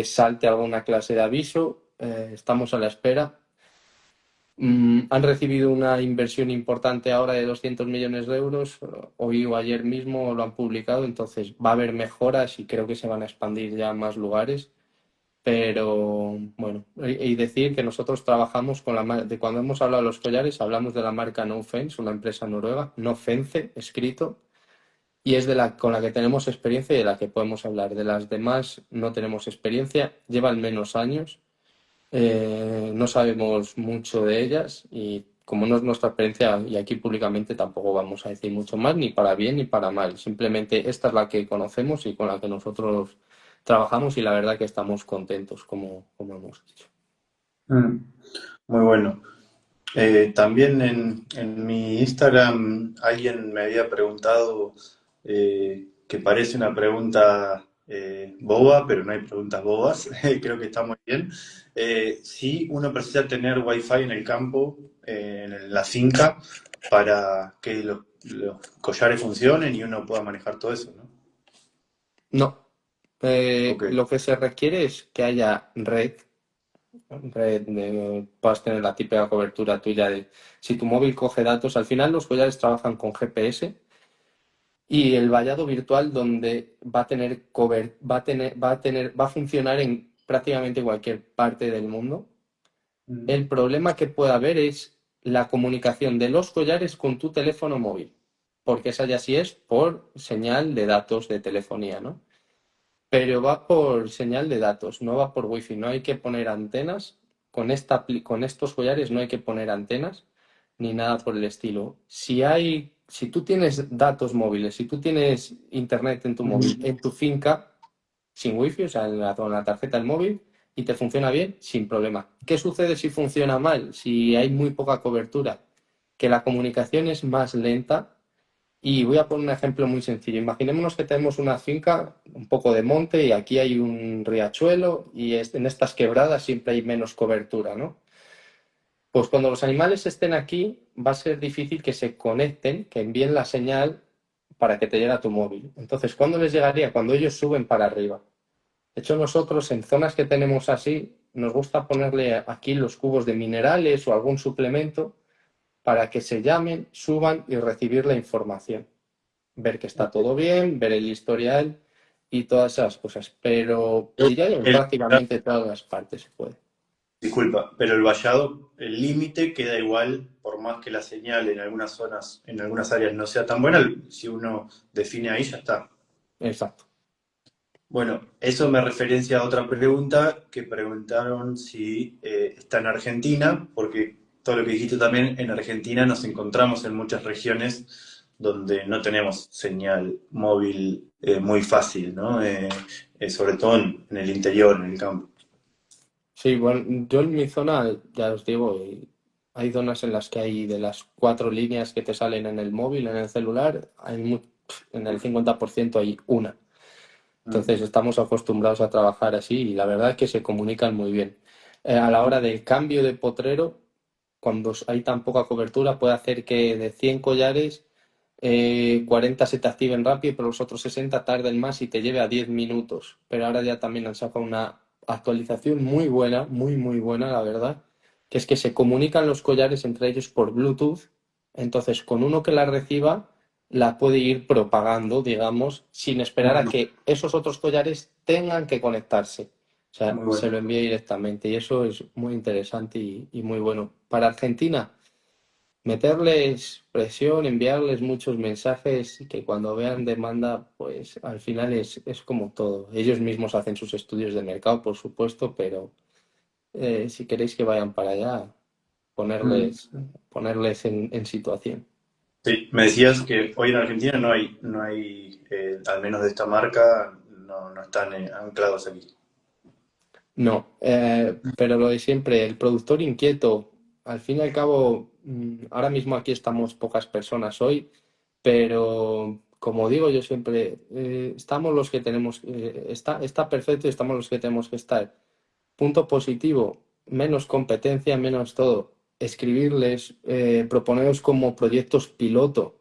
salte alguna clase de aviso. Estamos a la espera. Han recibido una inversión importante ahora de 200 millones de euros. Hoy o ayer mismo lo han publicado, entonces va a haber mejoras y creo que se van a expandir ya a más lugares. Pero bueno, y decir que nosotros trabajamos con de cuando hemos hablado de los collares, hablamos de la marca No Fence, una empresa noruega, No Fence, escrito, y es con la que tenemos experiencia y de la que podemos hablar. De las demás no tenemos experiencia, llevan menos años, no sabemos mucho de ellas y como no es nuestra experiencia y aquí públicamente tampoco vamos a decir mucho más, ni para bien ni para mal. Simplemente esta es la que conocemos y con la que nosotros trabajamos y la verdad que estamos contentos, como hemos dicho. Mm. Muy bueno. También en mi Instagram alguien me había preguntado, que parece una pregunta boba, pero no hay preguntas bobas, creo que está muy bien. Si uno precisa tener wifi en el campo, en la finca, para que los collares funcionen y uno pueda manejar todo eso, ¿no? No, Ok. lo que se requiere es que haya red puedas tener la típica cobertura tuya de si tu móvil coge datos, al final los collares trabajan con GPS. Y el vallado virtual donde va a funcionar en prácticamente cualquier parte del mundo. Mm. El problema que puede haber es la comunicación de los collares con tu teléfono móvil, porque esa ya sí es por señal de datos de telefonía, ¿no? Pero va por señal de datos, no va por wifi, no hay que poner antenas. Con estos collares no hay que poner antenas ni nada por el estilo. Si tú tienes datos móviles, si tú tienes internet en tu móvil, Mm. en tu finca, sin wifi, o sea, con la tarjeta del móvil, y te funciona bien, sin problema. ¿Qué sucede si funciona mal? Si hay muy poca cobertura, que la comunicación es más lenta y voy a poner un ejemplo muy sencillo. Imaginémonos que tenemos una finca, un poco de monte, y aquí hay un riachuelo, y en estas quebradas siempre hay menos cobertura, ¿no? Pues cuando los animales estén aquí, va a ser difícil que se conecten, que envíen la señal para que te llegue a tu móvil. Entonces, ¿cuándo les llegaría? Cuando ellos suben para arriba. De hecho, nosotros en zonas que tenemos así, nos gusta ponerle aquí los cubos de minerales o algún suplemento para que se llamen, suban y recibir la información, ver que está todo bien, ver el historial y todas esas cosas. Pero diría que en El- prácticamente todas las partes se puede. Disculpa, pero el vallado, el límite queda igual, por más que la señal en algunas zonas, en algunas áreas no sea tan buena, si uno define ahí ya está. Exacto. Bueno, eso me referencia a otra pregunta que preguntaron si está en Argentina, porque todo lo que dijiste también, en Argentina nos encontramos en muchas regiones donde no tenemos señal móvil muy fácil, ¿no? Sobre todo en el interior, en el campo. Sí, bueno, yo en mi zona, ya os digo, hay zonas en las que hay de las 4 líneas que te salen en el móvil, en el celular, en el 50% hay una. Mm. Entonces estamos acostumbrados a trabajar así y la verdad es que se comunican muy bien. A la hora del cambio de potrero, cuando hay tan poca cobertura, puede hacer que de 100 collares, 40 se te activen rápido, pero los otros 60 tarden más y te lleve a 10 minutos. Pero ahora ya también han sacado una actualización muy buena, muy, muy buena, la verdad, que es que se comunican los collares entre ellos por Bluetooth. Entonces, con uno que la reciba, la puede ir propagando, digamos, sin esperar a Muy, que esos otros collares tengan que conectarse. O sea, muy se bueno. lo envía directamente y eso es muy interesante y muy bueno. Para Argentina, meterles presión, enviarles muchos mensajes y que cuando vean demanda, pues al final es como todo. Ellos mismos hacen sus estudios de mercado, por supuesto, pero si queréis que vayan para allá, Mm. ponerles, ponerles en situación. Sí, me decías que hoy en Argentina no hay, al menos de esta marca, no están anclados aquí. No, pero lo de siempre, el productor inquieto, al fin y al cabo, ahora mismo aquí estamos pocas personas hoy, pero como digo yo siempre, estamos los que tenemos, está perfecto y estamos los que tenemos que estar. Punto positivo, menos competencia, menos todo. Escribirles, proponeros como proyectos piloto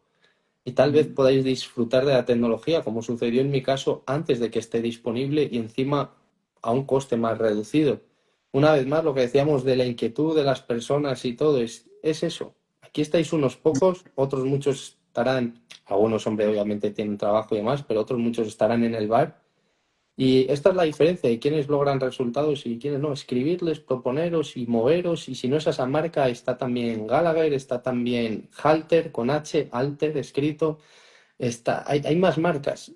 y tal vez Mm. podáis disfrutar de la tecnología, como sucedió en mi caso, antes de que esté disponible y encima a un coste más reducido. Una vez más, lo que decíamos de la inquietud de las personas y todo, es eso. Aquí estáis unos pocos, otros muchos estarán, algunos, hombre, obviamente tienen trabajo y demás, pero otros muchos estarán en el bar y esta es la diferencia de quienes logran resultados y quienes no. Escribirles, proponeros y moveros. Y si no es esa marca, está también Gallagher, está también Halter con H, Alter escrito. Hay más marcas.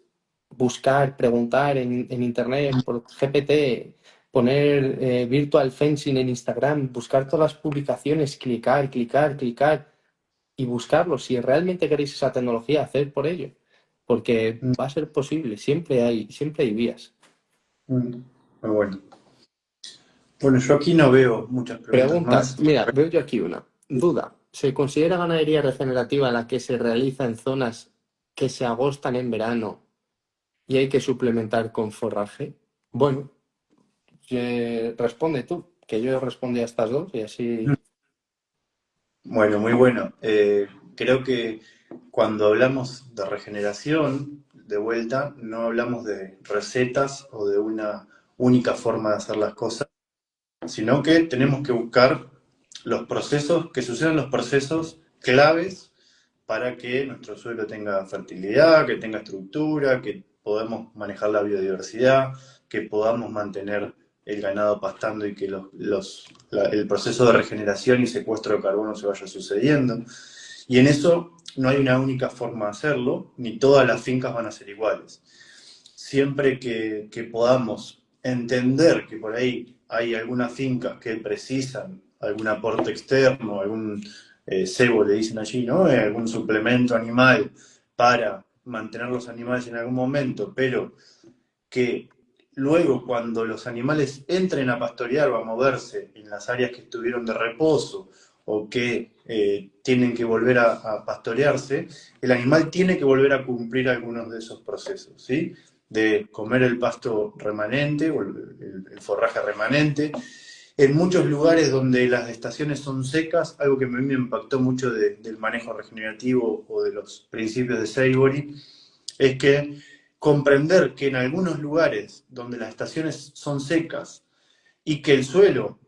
Buscar, preguntar en internet por GPT, poner virtual fencing en Instagram, buscar todas las publicaciones, clicar, clicar, clicar y buscarlo. Si realmente queréis esa tecnología, hacer por ello. Porque Mm. va a ser posible. Siempre hay vías. Mm. Muy bueno. Bueno, yo aquí no veo muchas preguntas Pregunta, más. mira, veo yo aquí una. Duda. ¿Se considera ganadería regenerativa la que se realiza en zonas que se agostan en verano y hay que suplementar con forraje? Bueno, responde tú, que yo respondí a estas dos y así. Bueno, muy bueno. Creo que cuando hablamos de regeneración, de vuelta, no hablamos de recetas o de una única forma de hacer las cosas, sino que tenemos que buscar los procesos, que sucedan los procesos claves para que nuestro suelo tenga fertilidad, que tenga estructura, que podamos manejar la biodiversidad, que podamos mantener el ganado pastando y que el proceso de regeneración y secuestro de carbono se vaya sucediendo. Y en eso no hay una única forma de hacerlo, ni todas las fincas van a ser iguales. Siempre que podamos entender que por ahí hay algunas fincas que precisan algún aporte externo, algún cebo, le dicen allí, ¿no? Algún suplemento animal para mantener los animales en algún momento, pero que luego cuando los animales entren a pastorear o a moverse en las áreas que estuvieron de reposo o que tienen que volver a pastorearse, el animal tiene que volver a cumplir algunos de esos procesos, ¿sí? De comer el pasto remanente o el forraje remanente. En muchos lugares donde las estaciones son secas, algo que a mí me impactó mucho del manejo regenerativo o de los principios de Sainsbury, es que comprender que en algunos lugares donde las estaciones son secas y que el suelo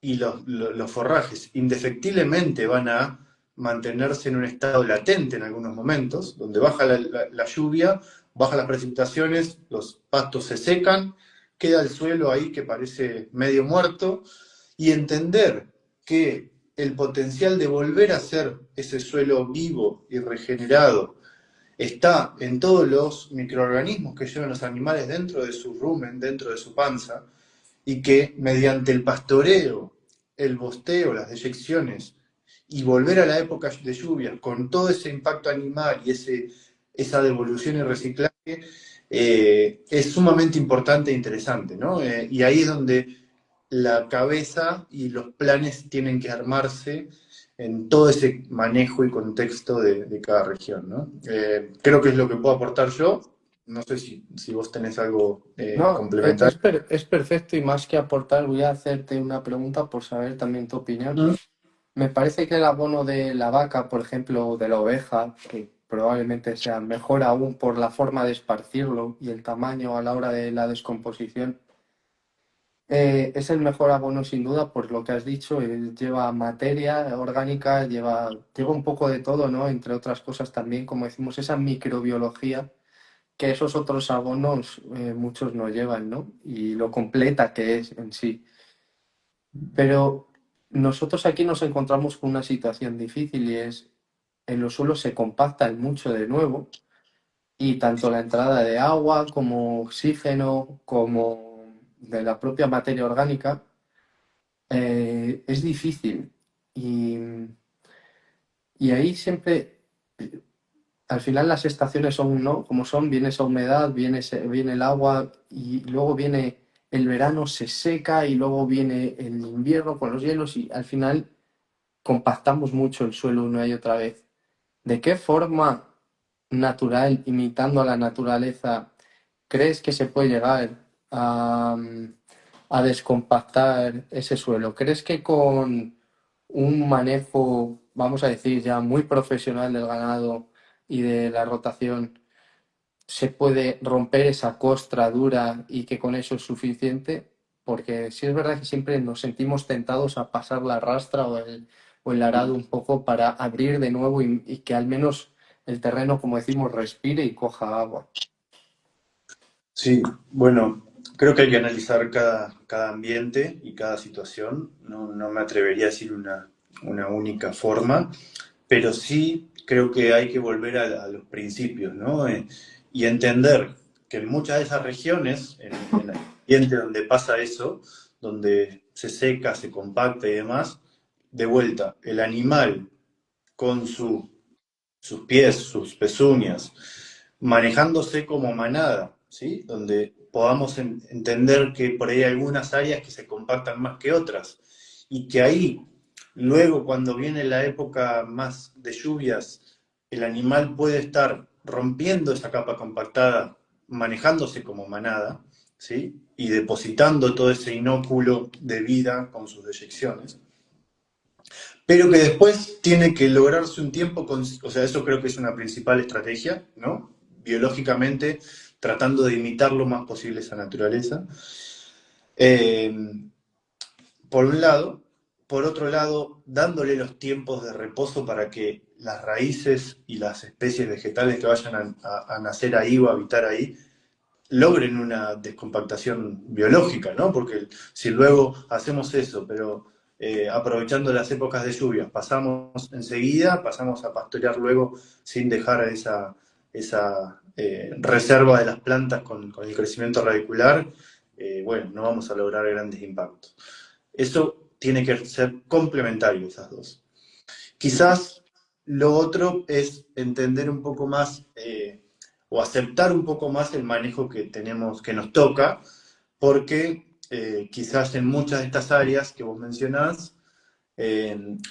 y los forrajes indefectiblemente van a mantenerse en un estado latente en algunos momentos, donde baja la lluvia, bajan las precipitaciones, los pastos se secan, queda el suelo ahí que parece medio muerto, y entender que el potencial de volver a ser ese suelo vivo y regenerado está en todos los microorganismos que llevan los animales dentro de su rumen, dentro de su panza, y que mediante el pastoreo, el bosteo, las deyecciones, y volver a la época de lluvias con todo ese impacto animal y esa devolución y reciclaje, es sumamente importante e interesante, ¿no? Y ahí es donde la cabeza y los planes tienen que armarse en todo ese manejo y contexto de cada región, ¿no? Creo que es lo que puedo aportar yo. No sé si vos tenés algo No, complementario. es perfecto y más que aportar, voy a hacerte una pregunta por saber también tu opinión. Mm. Me parece que el abono de la vaca, por ejemplo, o de la oveja, que probablemente sea mejor aún por la forma de esparcirlo y el tamaño a la hora de la descomposición, es el mejor abono sin duda por lo que has dicho. Lleva materia orgánica, lleva un poco de todo, ¿no? Entre otras cosas también, como decimos, esa microbiología que esos otros abonos muchos no llevan, ¿no? Y lo completa que es en sí. Pero nosotros aquí nos encontramos con una situación difícil y es en los suelos se compactan mucho de nuevo y tanto la entrada de agua como oxígeno como de la propia materia orgánica es difícil. Y, y ahí siempre, al final las estaciones son, ¿no? Como son, viene esa humedad, viene el agua y luego viene el verano, se seca y luego viene el invierno con los hielos y al final compactamos mucho el suelo una y otra vez. ¿De qué forma natural, imitando a la naturaleza, crees que se puede llegar a descompactar ese suelo? ¿Crees que con un manejo, vamos a decir, ya muy profesional del ganado y de la rotación, se puede romper esa costra dura y que con eso es suficiente? Porque sí es verdad que siempre nos sentimos tentados a pasar la rastra o el arado un poco para abrir de nuevo y que al menos el terreno, como decimos, respire y coja agua. Sí, bueno, creo que hay que analizar cada ambiente y cada situación. No me atrevería a decir una única forma, pero sí creo que hay que volver a los principios, ¿no? Y entender que en muchas de esas regiones, en el ambiente donde pasa eso, donde se seca, se compacta y demás, de vuelta, el animal con sus pies, sus pezuñas, manejándose como manada, ¿sí? Donde podamos entender que por ahí hay algunas áreas que se compactan más que otras y que ahí, luego cuando viene la época más de lluvias, el animal puede estar rompiendo esa capa compactada, manejándose como manada, ¿sí? Y depositando todo ese inóculo de vida con sus deyecciones, pero que después tiene que lograrse un tiempo, o sea, eso creo que es una principal estrategia, ¿no? Biológicamente, tratando de imitar lo más posible esa naturaleza. Eh, por un lado, por otro lado, dándole los tiempos de reposo para que las raíces y las especies vegetales que vayan a nacer ahí o a habitar ahí logren una descompactación biológica, ¿no? Porque si luego hacemos eso, pero aprovechando las épocas de lluvias, pasamos enseguida, pasamos a pastorear luego sin dejar esa reserva de las plantas con el crecimiento radicular, bueno, no vamos a lograr grandes impactos. Eso tiene que ser complementario, esas dos. Quizás lo otro es entender un poco más o aceptar un poco más el manejo que tenemos, que nos toca, porque quizás en muchas de estas áreas que vos mencionás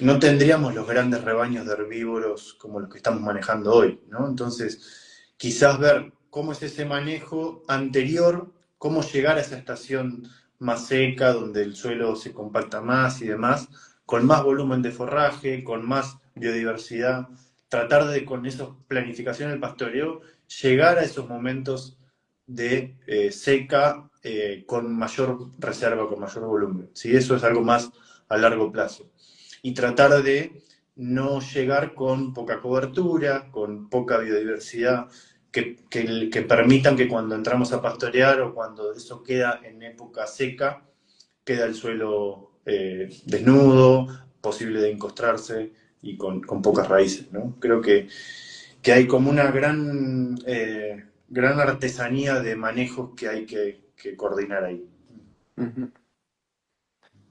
no tendríamos los grandes rebaños de herbívoros como los que estamos manejando hoy, ¿no? Entonces, quizás ver cómo es ese manejo anterior, cómo llegar a esa estación más seca, donde el suelo se compacta más y demás, con más volumen de forraje, con más biodiversidad, tratar de, con esa planificación del pastoreo, llegar a esos momentos de seca con mayor reserva, con mayor volumen. ¿Sí? Eso es algo más a largo plazo. Y tratar de no llegar con poca cobertura, con poca biodiversidad, que permitan que cuando entramos a pastorear o cuando eso queda en época seca, queda el suelo desnudo, posible de encostrarse y con pocas raíces, ¿no? Creo que hay como una gran artesanía de manejos que hay que coordinar ahí. Ujú.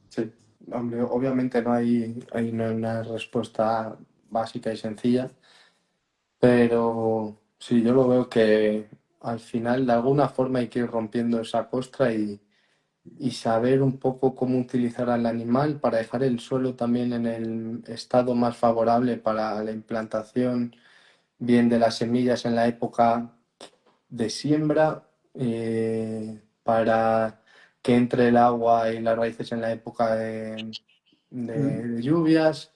Sí, hombre, obviamente no hay una respuesta básica y sencilla, pero sí, yo lo veo que al final de alguna forma hay que ir rompiendo esa costra y saber un poco cómo utilizar al animal para dejar el suelo también en el estado más favorable para la implantación, bien de las semillas en la época de siembra, para que entre el agua y las raíces en la época de lluvias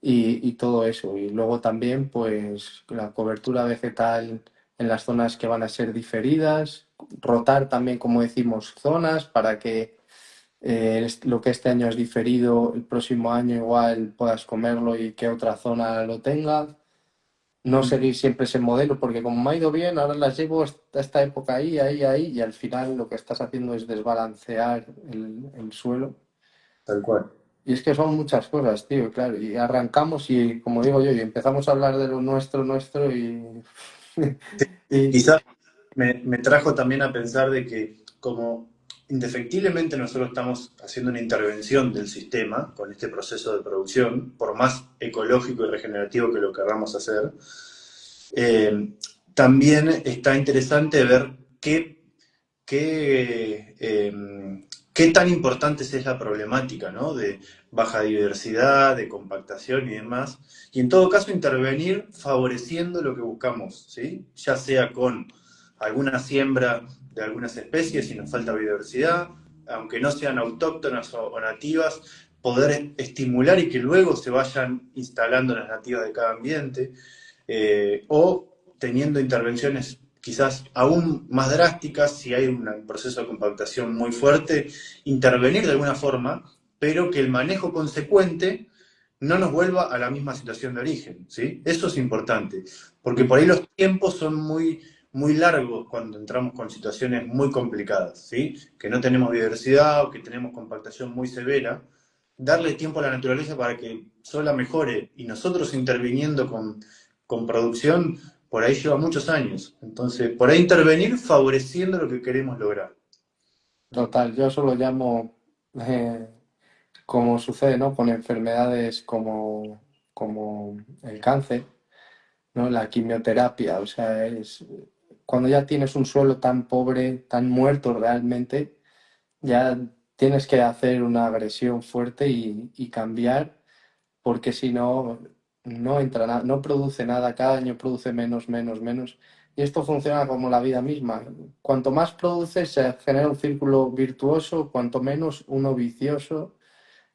y todo eso. Y luego también, pues, la cobertura vegetal en las zonas que van a ser diferidas, rotar también, como decimos, zonas para que lo que este año has diferido, el próximo año igual puedas comerlo y que otra zona lo tenga. No seguir siempre ese modelo, porque como me ha ido bien, ahora las llevo hasta esta época ahí, ahí, ahí, y al final lo que estás haciendo es desbalancear el suelo. Tal cual. Y es que son muchas cosas, tío, claro. Y arrancamos y, como digo yo, y empezamos a hablar de lo nuestro, nuestro y... y Quizás me trajo también a pensar de que como indefectiblemente nosotros estamos haciendo una intervención del sistema con este proceso de producción, por más ecológico y regenerativo que lo queramos hacer, eh, también está interesante ver qué, qué tan importante es la problemática, ¿no? De baja diversidad, de compactación y demás. Y en todo caso intervenir favoreciendo lo que buscamos, ¿sí? Ya sea con alguna siembra de algunas especies si nos falta biodiversidad, aunque no sean autóctonas o nativas, poder estimular y que luego se vayan instalando las nativas de cada ambiente, o teniendo intervenciones quizás aún más drásticas, si hay un proceso de compactación muy fuerte, intervenir de alguna forma, pero que el manejo consecuente no nos vuelva a la misma situación de origen, ¿sí? Eso es importante, porque por ahí los tiempos son muy largos cuando entramos con situaciones muy complicadas, ¿sí? Que no tenemos biodiversidad o que tenemos compactación muy severa, darle tiempo a la naturaleza para que sola mejore y nosotros interviniendo con producción, por ahí lleva muchos años. Entonces, por ahí intervenir favoreciendo lo que queremos lograr. total, yo eso lo llamo, como sucede, ¿no? Con enfermedades como el cáncer, ¿no? La quimioterapia, o sea, es cuando ya tienes un suelo tan pobre, tan muerto realmente, ya tienes que hacer una agresión fuerte y cambiar, porque si no, no entra nada, no produce nada, cada año produce menos, menos, menos. Y esto funciona como la vida misma. Cuanto más produces, se genera un círculo virtuoso, cuanto menos uno vicioso.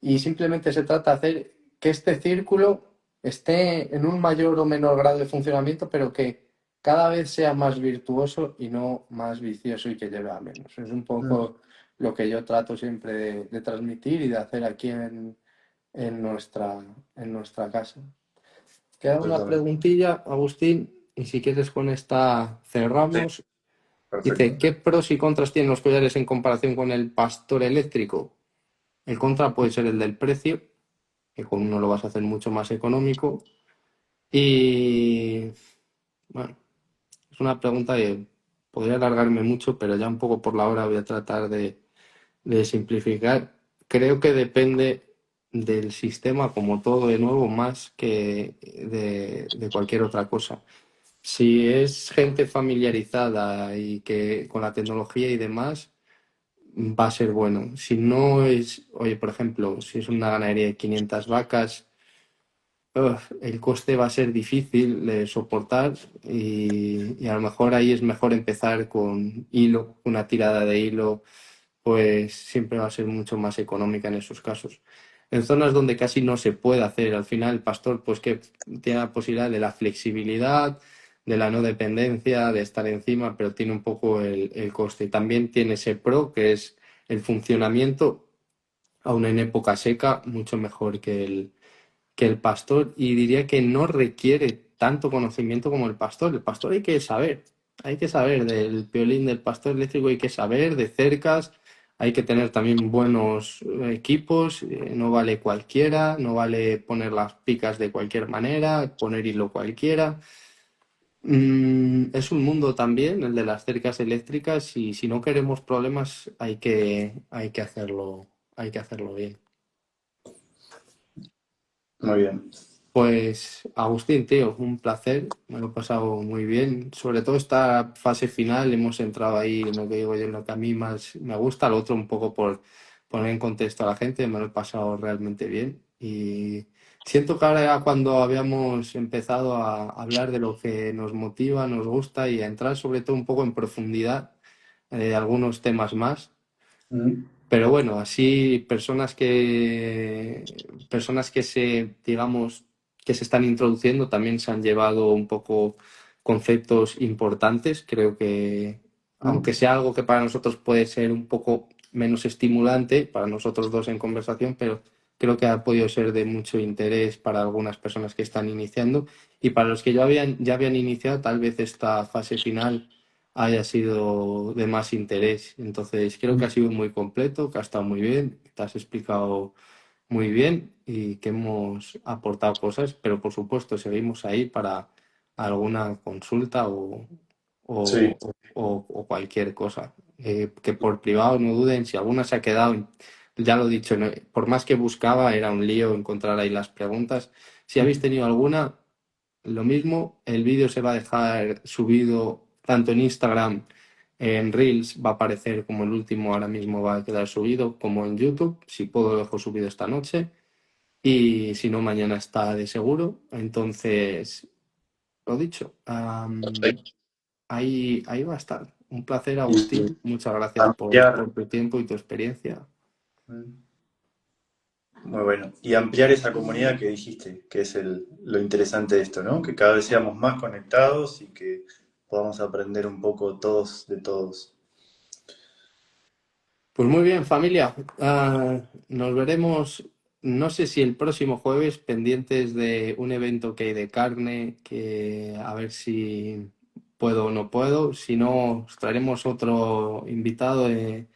Y simplemente se trata de hacer que este círculo esté en un mayor o menor grado de funcionamiento, pero que cada vez sea más virtuoso y no más vicioso y que lleve a menos. Es un Mm. poco lo que yo trato siempre de transmitir y de hacer aquí en en nuestra casa. Queda una Totalmente. preguntilla, Agustín, y si quieres con esta Sí, cerramos. Dice, perfecto. ¿qué pros y contras tienen los collares en comparación con el pastor eléctrico? El contra puede ser el del precio, que con uno lo vas a hacer mucho más económico. Y bueno, es una pregunta que podría alargarme mucho, pero ya un poco por la hora voy a tratar de simplificar. Creo que depende del sistema como todo de nuevo, más que de cualquier otra cosa. Si es gente familiarizada y que con la tecnología y demás, va a ser bueno. Si no es, oye, por ejemplo, si es una ganadería de 500 vacas, el coste va a ser difícil de soportar y a lo mejor ahí es mejor empezar con hilo, una tirada de hilo, pues siempre va a ser mucho más económica en esos casos. En zonas donde casi no se puede hacer, al final el pastor pues que tiene la posibilidad de la flexibilidad, de la no dependencia, de estar encima, pero tiene un poco el coste. Y también tiene ese pro que es el funcionamiento, aún en época seca, mucho mejor que el pastor y diría que no requiere tanto conocimiento como el pastor. El pastor hay que saber del violín del pastor eléctrico, hay que saber de cercas, hay que tener también buenos equipos, no vale cualquiera, no vale poner las picas de cualquier manera, poner hilo cualquiera. Es un mundo también, el de las cercas eléctricas, y si no queremos problemas hay que hacerlo bien. Muy bien. Pues Agustín, tío, un placer, me lo he pasado muy bien. Sobre todo esta fase final, hemos entrado ahí en lo que digo yo, en lo que a mí más me gusta, lo otro un poco por poner en contexto a la gente, me lo he pasado realmente bien. Y siento que ahora ya cuando habíamos empezado a hablar de lo que nos motiva, nos gusta y a entrar sobre todo un poco en profundidad de algunos temas más. Mm. Pero bueno, así personas que digamos, que se están introduciendo también se han llevado un poco conceptos importantes. Creo que, aunque Mm. sea algo que para nosotros puede ser un poco menos estimulante, para nosotros dos en conversación, pero creo que ha podido ser de mucho interés para algunas personas que están iniciando y para los que ya habían iniciado, tal vez esta fase final haya sido de más interés. Entonces, creo que ha sido muy completo, que ha estado muy bien, te has explicado muy bien y que hemos aportado cosas, pero por supuesto seguimos ahí para alguna consulta Sí. o cualquier cosa. Que por privado no duden, si alguna se ha quedado, ya lo he dicho, por más que buscaba, era un lío encontrar ahí las preguntas. Si habéis tenido alguna, lo mismo, el vídeo se va a dejar subido tanto en Instagram, en Reels va a aparecer como el último ahora mismo va a quedar subido, como en YouTube. Si puedo lo dejo subido esta noche y si no mañana está de seguro. Entonces, lo dicho, Perfecto. ahí va a estar. Un placer, Y Agustín. Muchas gracias ampliar. por tu tiempo y tu experiencia. Mm. Muy bueno. Y ampliar esa comunidad que dijiste, que es lo interesante de esto, ¿no? Que cada vez seamos más conectados y que podamos aprender un poco todos de todos. Pues muy bien, familia. Nos veremos, no sé si el próximo jueves, pendientes de un evento que hay de carne, que a ver si puedo o no puedo. Si no, os traeremos otro invitado de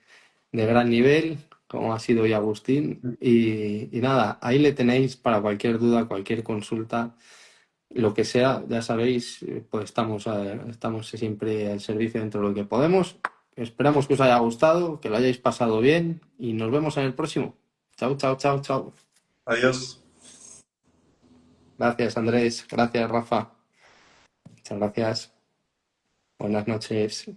gran nivel, como ha sido hoy Agustín. Y nada, ahí le tenéis para cualquier duda, cualquier consulta, lo que sea, ya sabéis, pues estamos siempre al servicio dentro de lo que podemos. Esperamos que os haya gustado, que lo hayáis pasado bien y nos vemos en el próximo. Chao, chao, chao, chao. Adiós. Gracias, Andrés. Gracias, Rafa. Muchas gracias. Buenas noches.